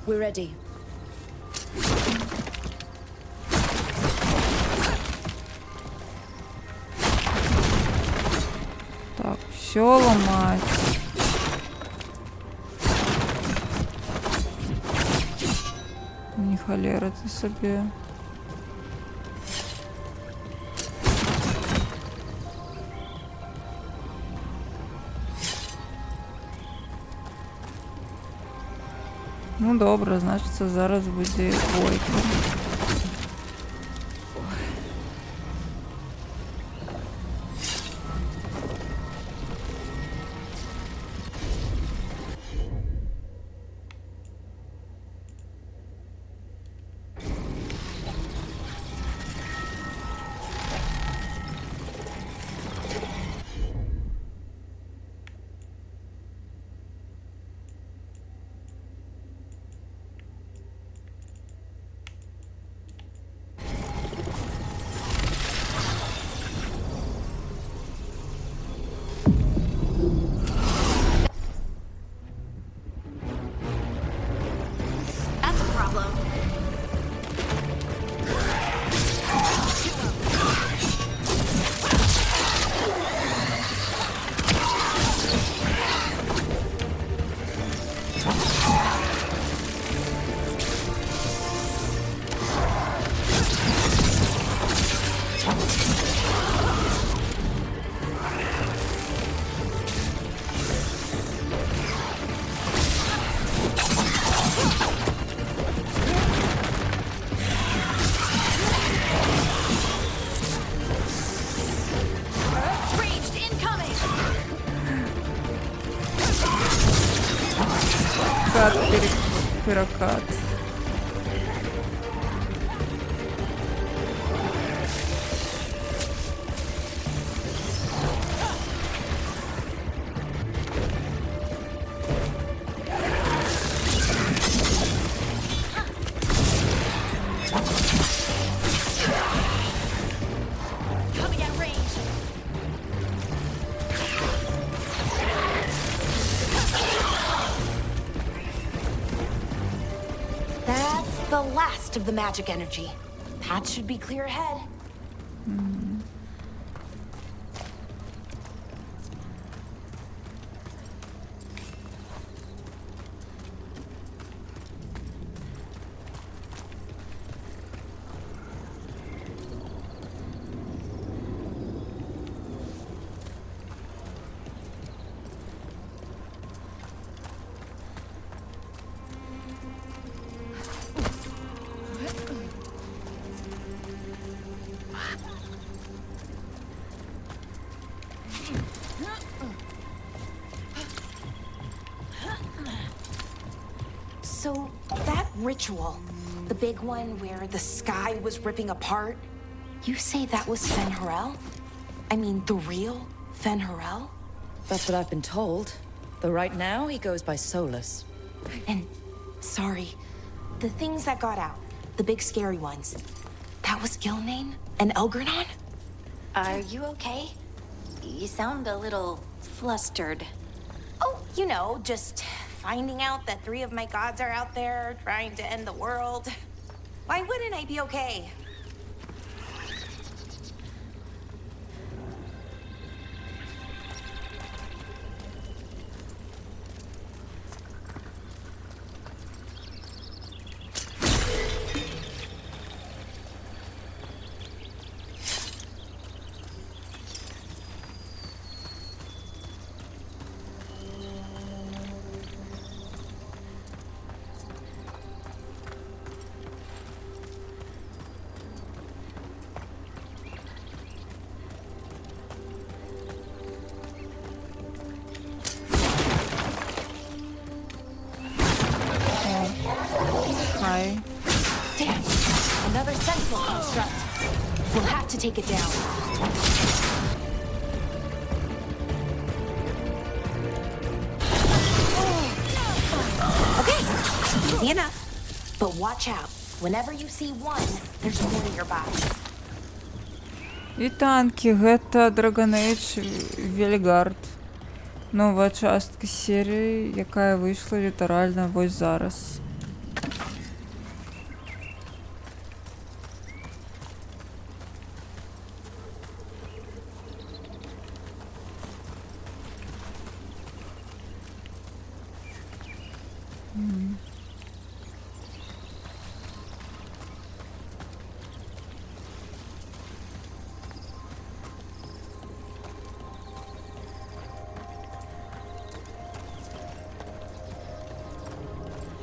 We're ready. Так, все ломать. Не холера ты себе. Ну добре, значить це зараз буде бойка. перекат. Coming at range. That's the last of the magic energy. Path should be clear ahead. So, that ritual, the big one where the sky was ripping apart, you say that was Fen'Harel? I mean, the real Fen'Harel? That's what I've been told. Though right now, he goes by Solus. And, sorry, the things that got out, the big scary ones, that was Gilnane and Elgranon? Are you okay? You sound a little flustered. Oh, you know, just finding out that 3 of my gods are out there trying to end the world. Why wouldn't I be okay? Хай. Damn, another sentinel construct. We'll have to take it down. Okay, easy enough. But watch out. Whenever you see one, there's more nearby. Вітанки, гэта Dragon Age Велігард. Нова частка серії, яка вийшла літарально ось зараз.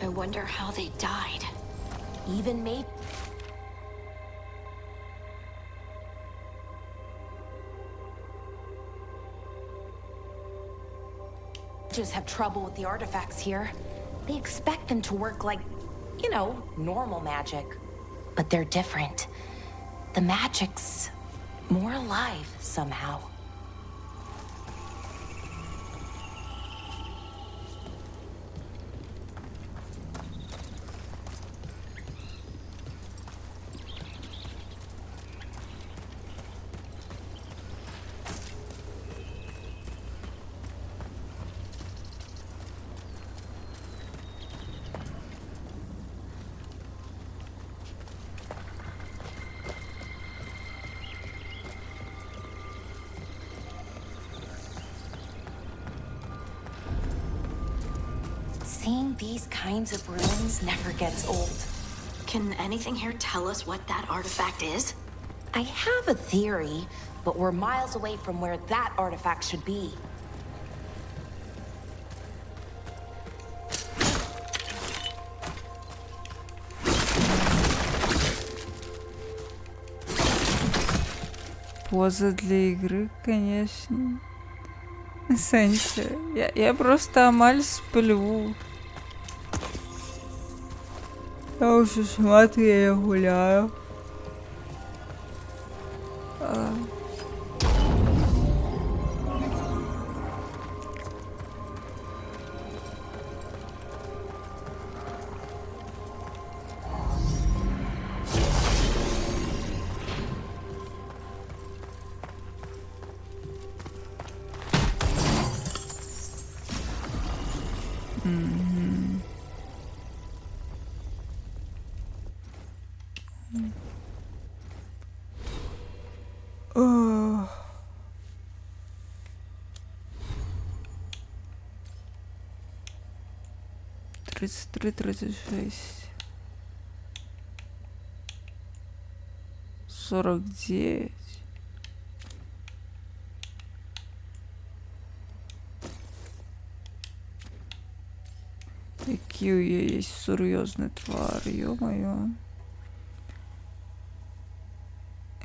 I wonder how they died. Even maybe just have trouble with the artifacts here. They expect them to work like, you know, normal magic. But they're different. The magic's more alive somehow. Seeing these kinds of ruins never gets old. Can anything here tell us what that artifact is? I have a theory, but we're miles away from where that artifact should be. Поза для игры, конечно. В сенсі. Я просто амаль сплю. Я уже шмат я гуляю. Ох. Тридцать три, 36. 49. Які у є є серйозний твар, ё-моё.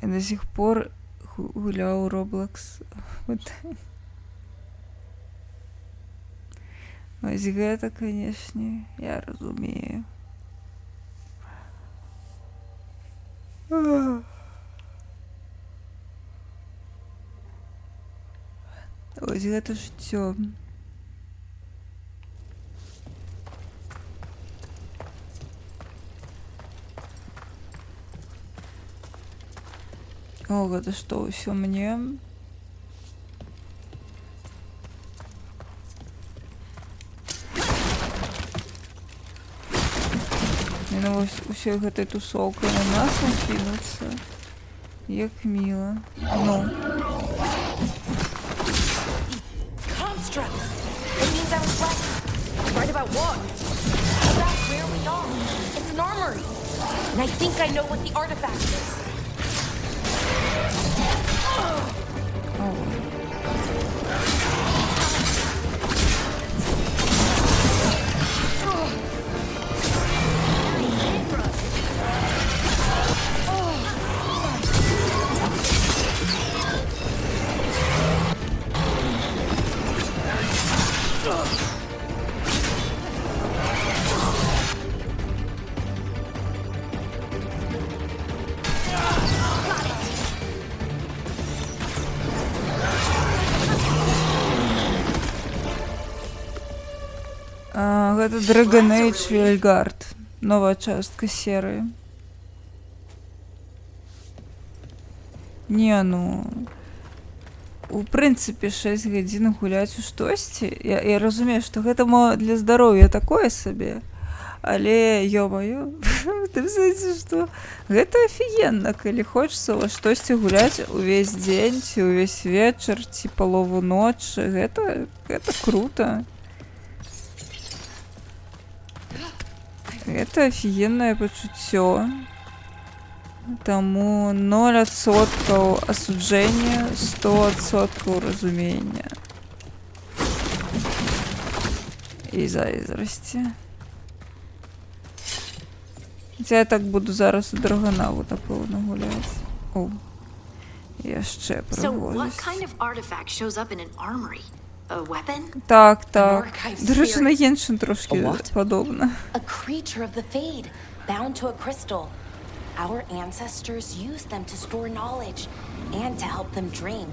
Я до сих пор гуляю Roblox. Вот. Ось гэта, конечно, я разумею. Ось гэта жыццё. О, гэта што, ўсё мне? Ну вось усёй гэтай тусоўкай на нас накінуцца. Як міла. Ну. Constructs! It means I was right. Right about what? About where we are. It's an armory. And I think I know what the artifact is. Гэта Dragon Age Veilguard. Новая частка серыі. Не, ну... У прынцыпе 6 гадзін гуляць у штосьці. Я разумею, што гэта для здароўя такое сабе. Але, ё-маё, ты знаеце, што гэта афігенна, калі хочацца во штосьці гуляць увесь дзень, ці ўвесь вечар, ці палову ночы. Гэта круто. Это офигенное пачуццё. Таму 0% асуджэння, 100% разумення. І зайздрасці. Хаця я так буду зараз у Драгонаву, напэўна, гуляць. О, яшчэ So what прыгожасць. kind of artifact shows up in an armory? A weapon? Так. archive До речі, на spirit. Геншин трошки A what? подобно. A creature of the Fade, bound to a crystal. Our ancestors used them to store knowledge and to help them dream.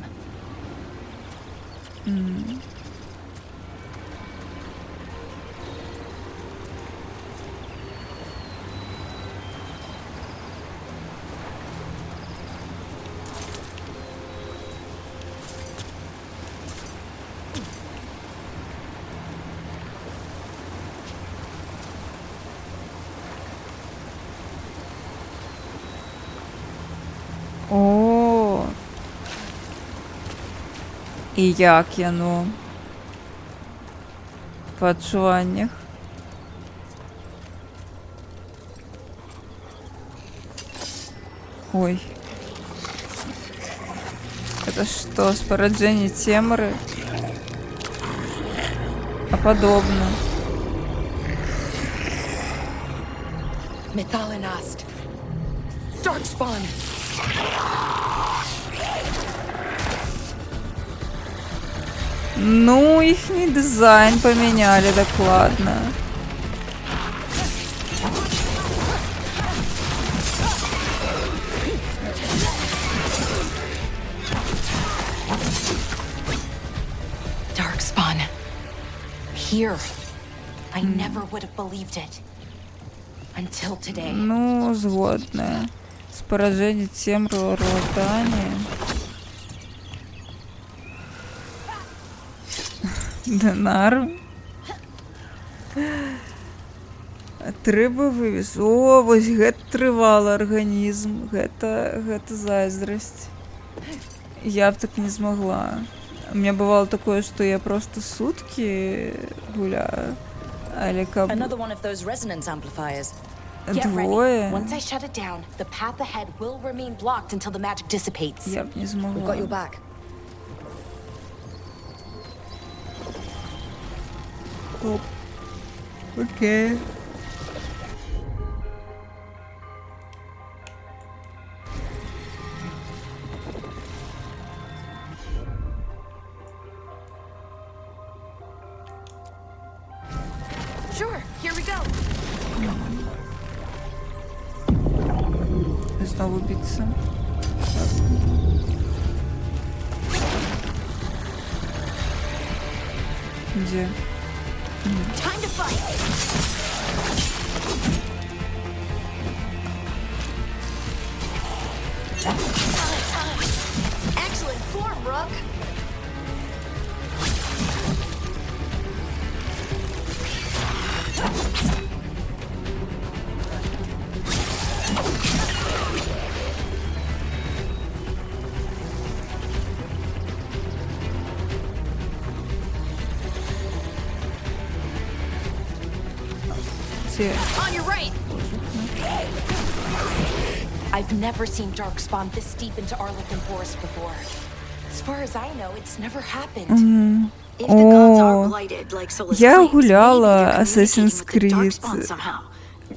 О. І як яно? По адчуваннях. Ой. Это что, спораджение темры? А подобно. Mythalinast. Darkspawn. Ну, ихний дизайн поменяли докладно. Darkspawn. Here. I never would have believed it. Until today. Ну, згодна. Спораження Темру Ротані. Денар. Трэба вывез. О, вось гэта трывалы арганізм. Гэта зайздрасць. Я б так не змагла. У меня бывало такое, что я просто сутки гуляю. Але каб Another one of those resonance amplifiers. Get ready. двое, Once I shut it down, the path ahead will remain blocked until the magic dissipates. я б не We've got your змогла. back. Окей. Sure, here we go. Знову биться. Где? Time to fight. Excellent form, Rook. Где? On your right. I've never seen Darkspawn this deep into Arlequin Forest before. As far as I know, it's never happened. If the gods О, are blighted like Solus я claims, гуляла maybe they're Assassin's communicating with the Creed. Darkspawn somehow.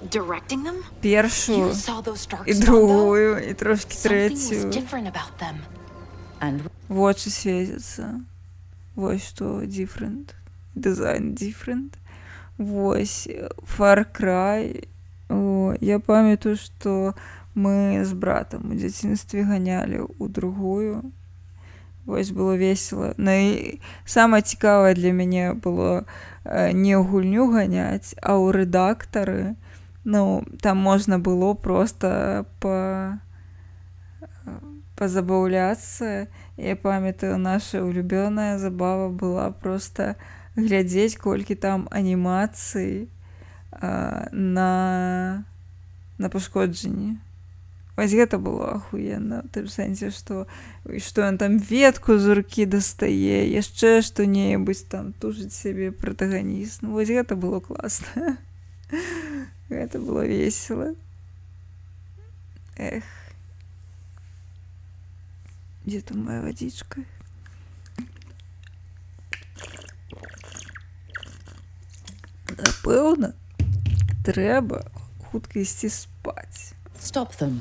Directing them? Першу You saw those і Darkspawn, though? другую, і трошки Something was третю. different about them. And Очі світяться. Вось што different. Дизайн different. Вось Far Cry. О, я памятаю, што мы з братам у дзяцінстве ганялі ў другую. Вось было весело. Самае цікавае для мяне было не ў гульню ганяць, а ў рэдактары. Ну, там можна было просто позабаўляцца. Я памятаю, наша улюбёная забава была просто глядзець, колькі там анімацый на пашкоджанні. Вось гэта было ахуенна. У тым сэнсе, што ён там ветку з рукі дастае, яшчэ што-небудзь там тужыць сябе пратаганіст. Ну, вось гэта было класна. Это было весело. Эх. Где там моя водичка? Напэўна, трэба хутка ісці спаць. stop them.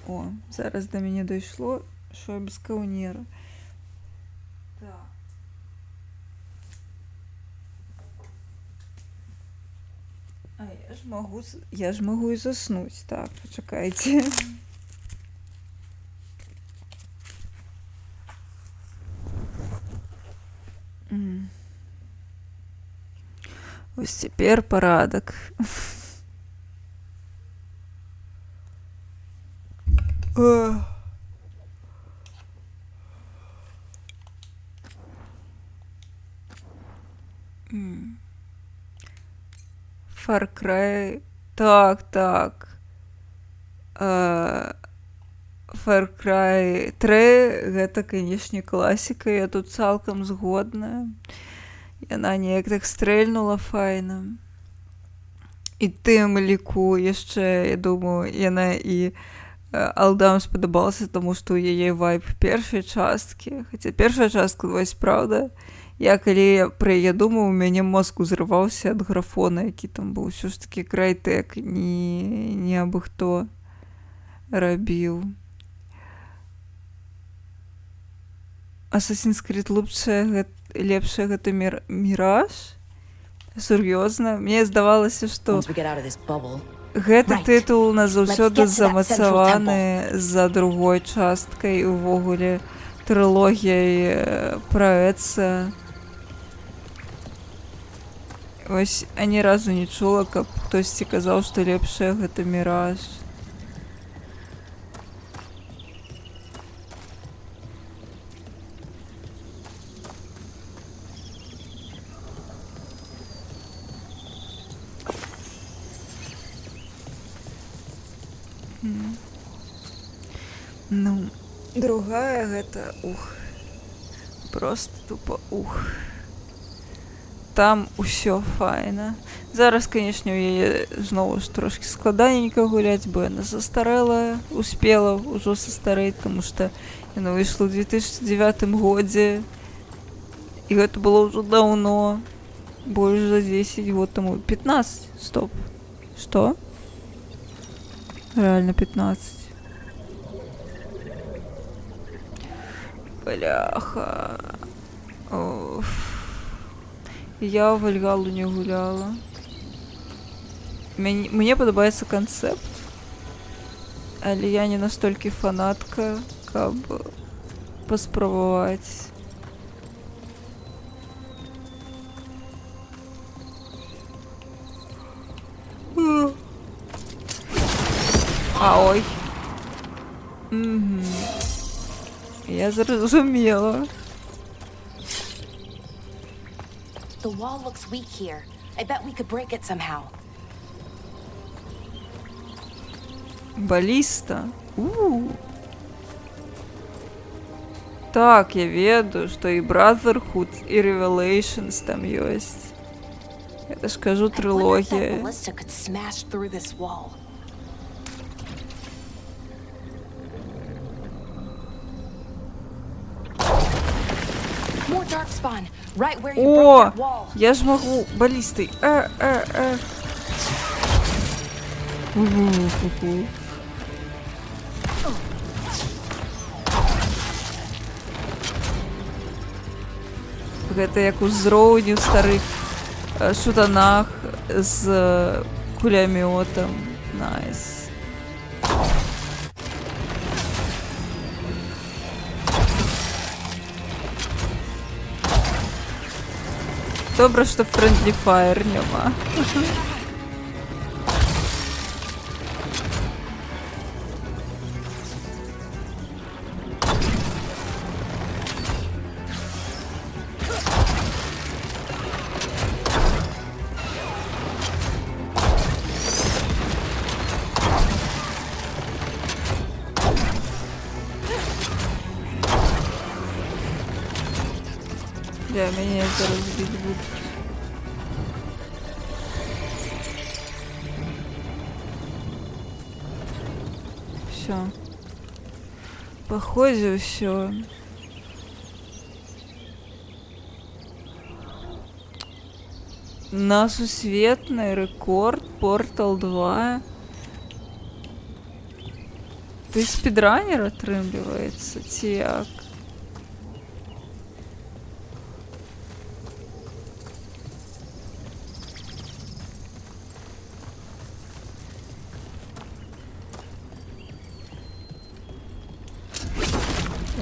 О, зараз до мяне дайшло, що я без каўнера. Так. А я ж магу і заснуць. Так, пачакайце. Вось цяпер парадак. Far Cry. Так. Far Cry 3 гэта, канешне, класіка. Я тут цалкам згодная. Яна неяк так стрэльнула файна. І тым ліку яшчэ, я думаю, яна і Алдам спадабалася, таму што ў яе вайб першай часткі. Хаця першая частка, вось, правда, я калі пра яе думаю, у мяне мозг узрываўся ад графона, які там быў ўсё ж такі Crytek, не абы хто рабіў. Assassin's Creed лепшае гэта Міраж? Сур'ёзна? Мне здавалася, што Once we get out of this bubble. гэты Right. тытул назаўсёды Let's get to that central замацаваны за другой часткай, увогуле трылогіяй пра Эдса. Вось ані разу не чула, каб хтосьці казаў, што лепшае гэта міраж. Ну, другая гэта просто тупо Там усё файна. Зараз, канешне, у яе зноў ж трошкі складаненька гуляць, бо яна застарэлая, успела ўжо састарэць, таму што яна выйшла ў 2009 годзе. І гэта было ўжо даўно. Больш за 10 год таму. 15. Стоп. Што? Реально 15. Бляха. Оф. Я в Вальгалу не гуляла. Мне падабаецца канцэпт, але я не настолькі фанатка, каб паспрабаваць. Ой. Я зразумела. The wall looks weak here. I bet we could break it somehow. Баліста? Так, я ведаю, што і Brotherhood, і Revelations там ёсць. Это ж кажу трылогія. Ballista could smash through this wall. More darkspawn, right where you broke О, that wall. я ж могу балістой. Гэта як узроўню старых шутанах з кулямётам. Найс. Добре, што Friendly Fire нема. Для меня это разбить будет. Все. Походу все. На сусветный рекорд Portal 2. Ты спидранер отрымливается, тиак.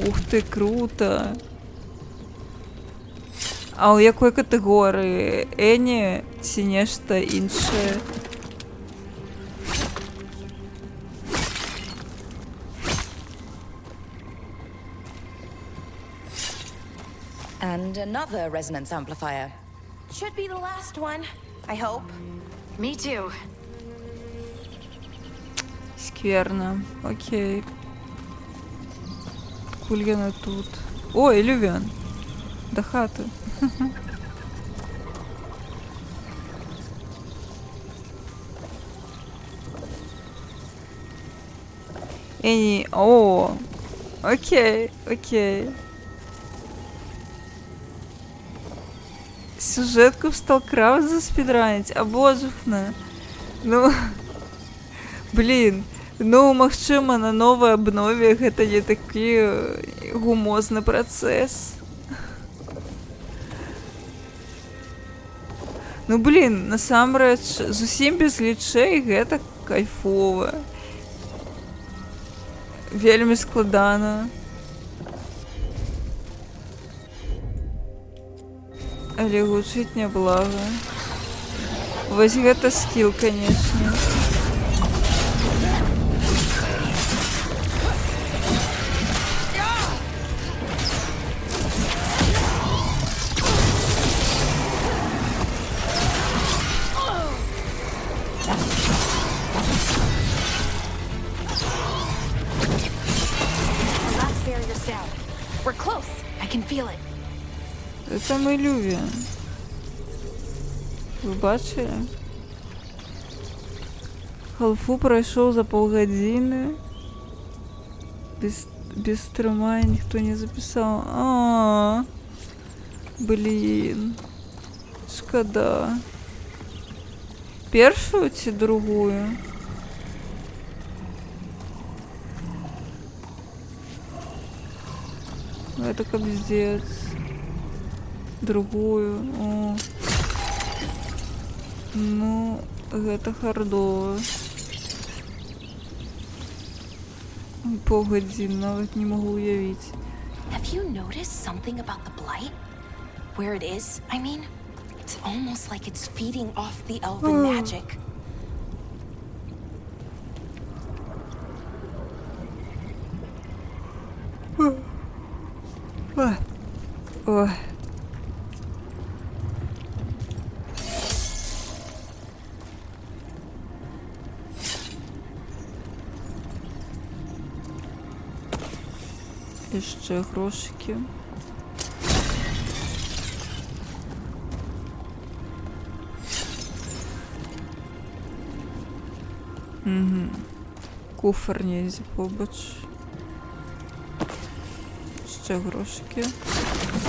Ух ты, круто. А у якой категорії? Ені ці нешта інше? And another resonance amplifier. Should be the last one, I hope. Me too. Скверно. Окей. Кульяна тут. Ой, Лювен. До хати. Ені. О. Окей, окей. Сюжетку в StalkCraft заспідранить. А божухна. Ну. Блін. Ну, магчыма, на новай абнове гэта не такі гумозны працэс. Ну, блін, насамрэч, зусім без лічэй гэта кайфова. Вельмі складана. Але гучыць няблага. Вось гэта скилл, конечно. The last barrier's down. We're close. I can feel it. Це ми любимо. Ви бачили? Халфу пройшов за полгодини. Без стрима ніхто не записав. Блін. Шкода. Першу чи другую? Это капздец. Другую. О. Ну, гэта хардово. Полгодин, навіть не могу уявить. Have you noticed something about the blight? Where it is, I mean? It's almost like it's feeding off the elven magic. Ой. І ще грошики. Угу. Куфер нельзя побач. Ще грошики.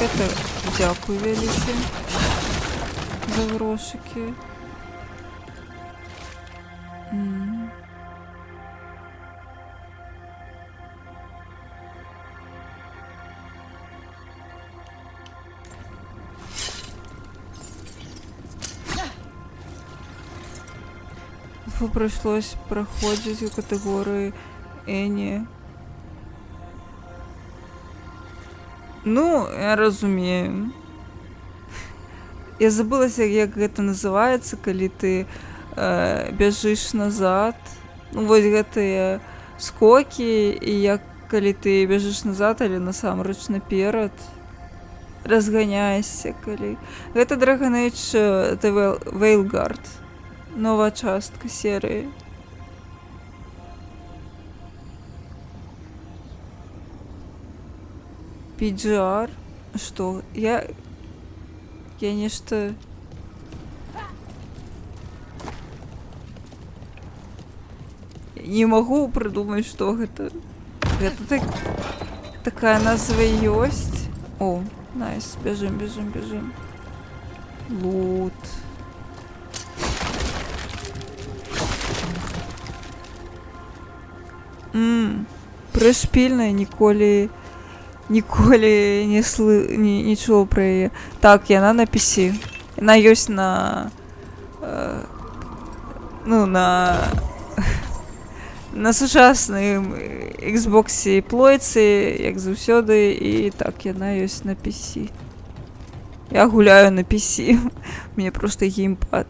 Это дякую велике за грошики. Пришлось проходить у категорії Ені. Ну, я розумію. Я забылася, як гэта называецца, калі ты бяжыш назад. Ну, вось гэтыя скокі, і як калі ты бяжыш назад, але насамрэч наперад. Разганяешся, калі. Гэта Dragon Age The Veilguard. Новая частка серии. PGR? Что? Я нечто... Не могу придумать, что это. Это такая назва есть. О, найс. Бежим. Лут. Пришпільна, ніколи не чула про її. Так, яна на PC. Яна ёсць на... на сучасным Xbox і плойцы, як заўсёды, і так, яна ёсць на PC. Я гуляю на PC. Мне просто геймпад.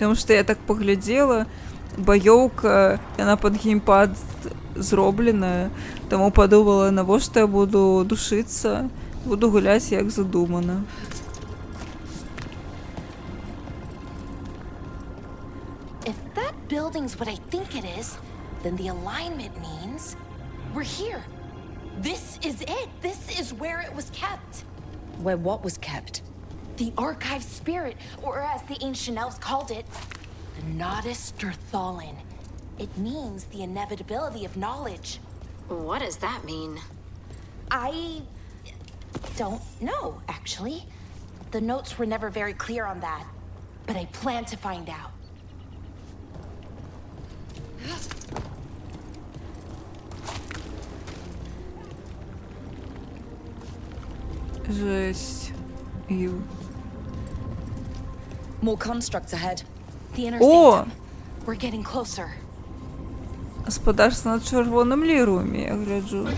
Потому что я так поглядела, боёўка, яна под геймпад зробленая, тому подумала, навошта я буду душиться, буду гуляць як задумано. If that building's what I think it is, then the alignment means we're here. This is it. This is where it was kept. Where what was kept? The archive spirit, or as the ancient elves called it, the Nodus Durthalin. It means the inevitability of knowledge. What does that mean? I don't know, actually. The notes were never very clear on that, but I plan to find out. Жесть. Ю. More constructs ahead. The inner О! sanctum. We're getting closer. Господарство на червоному лірумі, я гляджу.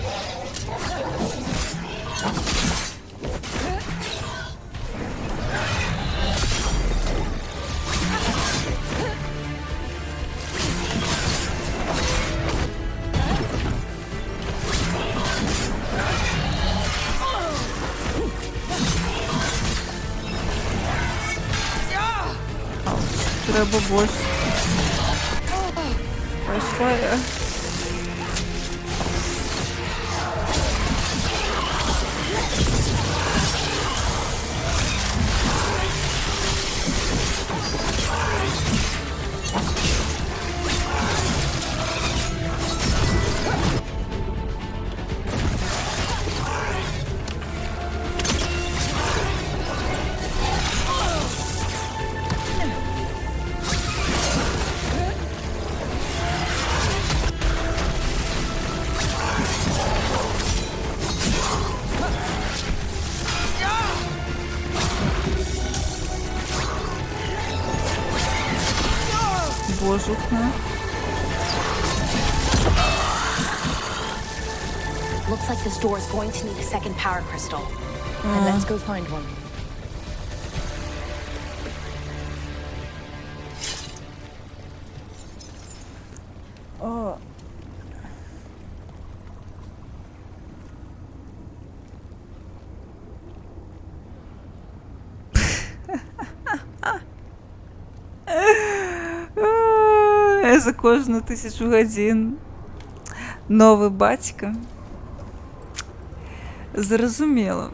Треба більше. Пошла я. Божухна. Looks like this door is going to need a second power crystal. And let's go find one. О. За кожну 1000 годин новий батько. Зрозуміло.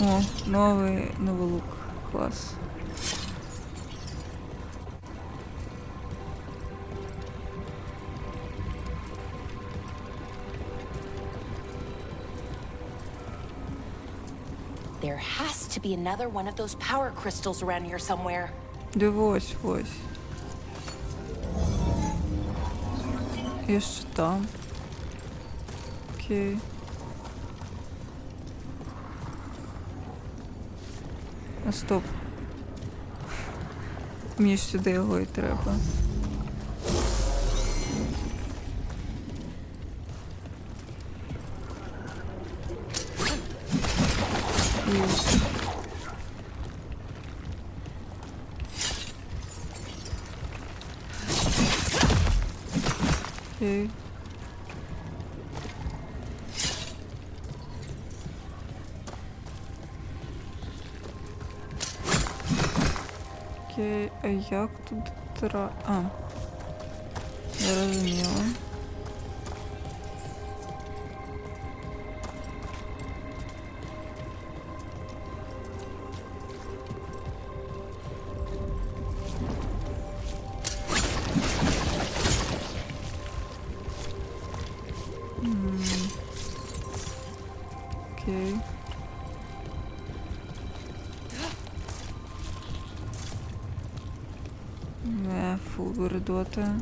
О, новый лук. Класс. There has to be another one of those power crystals around here somewhere. Да вось. Я ще там. Окей. А стоп. Мені ж сюди його і треба. Окей. Окей, а як тут А. Я розуміла. Окей. Не, фул виридота.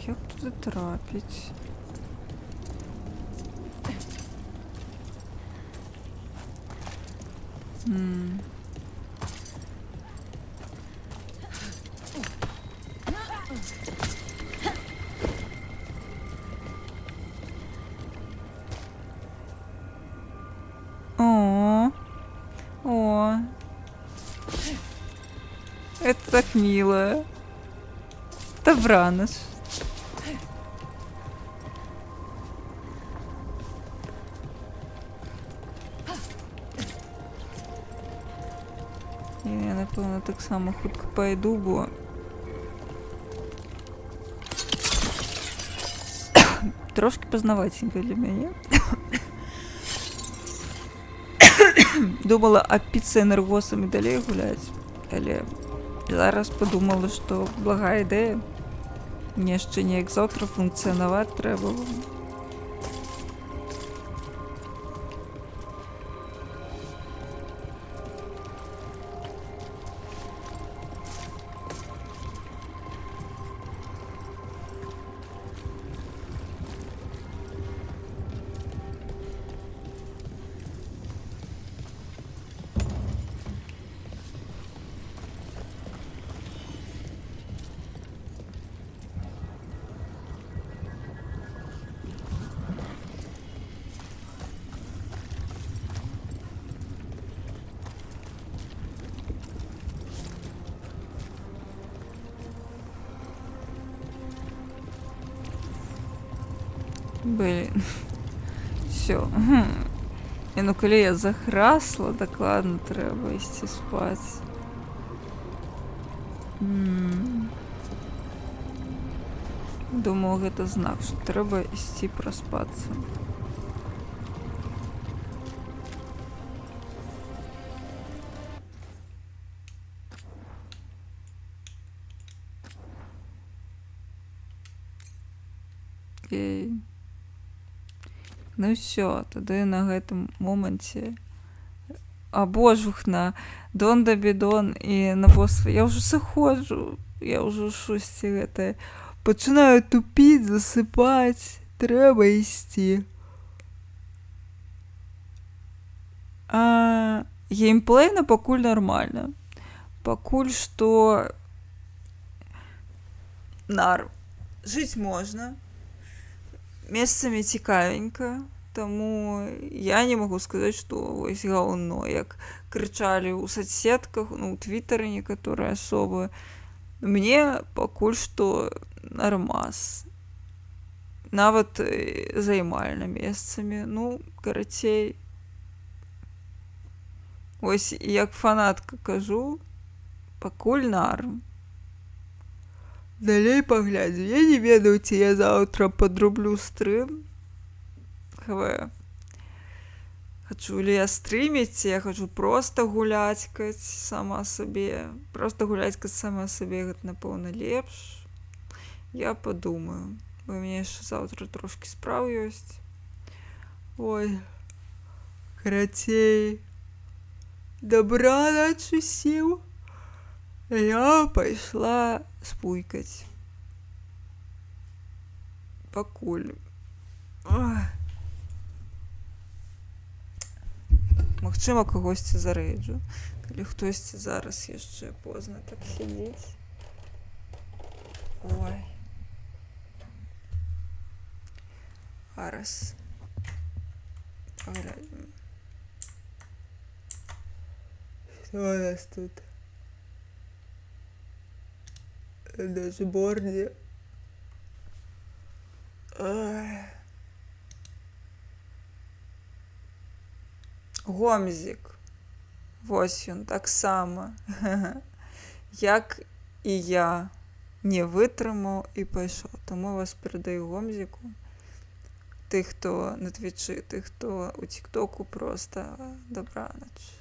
Як туди трапить? О, это так мило. Добраныш. Я, напевно, так само хутко пойду, бо трошки познаватенько для мене. Думала о піце енергосами далі гулять, але зараз подумала, що блага ідея. Мені ще не екзотро функціонувати треба. Блин. Все. І ну коли я захрасла, так ладно, треба йти спати. Думаю, гэта знак, што трэба ісці праспацца. Ей. Ну все, тады на гэтым моманце абожух на Донда Бідон і на босва. Я ўжо сыходжу, я ўжо шосці гэтае. Пачынаю тупіць, засыпаць, трэба ісці. Геймплей на пакуль нармальна. Пакуль што жыць можна. Месцамі цікавенька, таму я не магу сказаць, што вось гаўно, як крычалі ў соцсетках, ну, ў твітары некаторыя асобы. Мне пакуль што нармаз. Нават займальна месцамі. Ну, карацей, ось як фанатка кажу, пакуль нарм. Далей паглядзім. Я не ведаю, ці я заўтра подрублю стрым. Хачу ли я стрыміць, ці я хачу проста гуляцькаць сама сабе. Проста гуляцькаць сама сабе, гэта, напэўна, лепш. Я падумаю. Бо у мяне яшчэ заўтра трошкі спраў ёсць. Ой. Карацей. Добранач усім. Я пайшла спуйкаць. Пакуль. Магчыма, кагосьці зарэджу. Калі хтосьці зараз яшчэ позна так сядзіць. Ой. Зараз. Паглядзім. Што у нас тут? На зборні. Гомзік. Вось ён таксама. Як і я не вытрымаў і пайшоў. Таму вас перадаю Гомзіку. Тых, хто на твічы, тых, хто у тіктоку, проста добранач.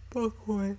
Покой.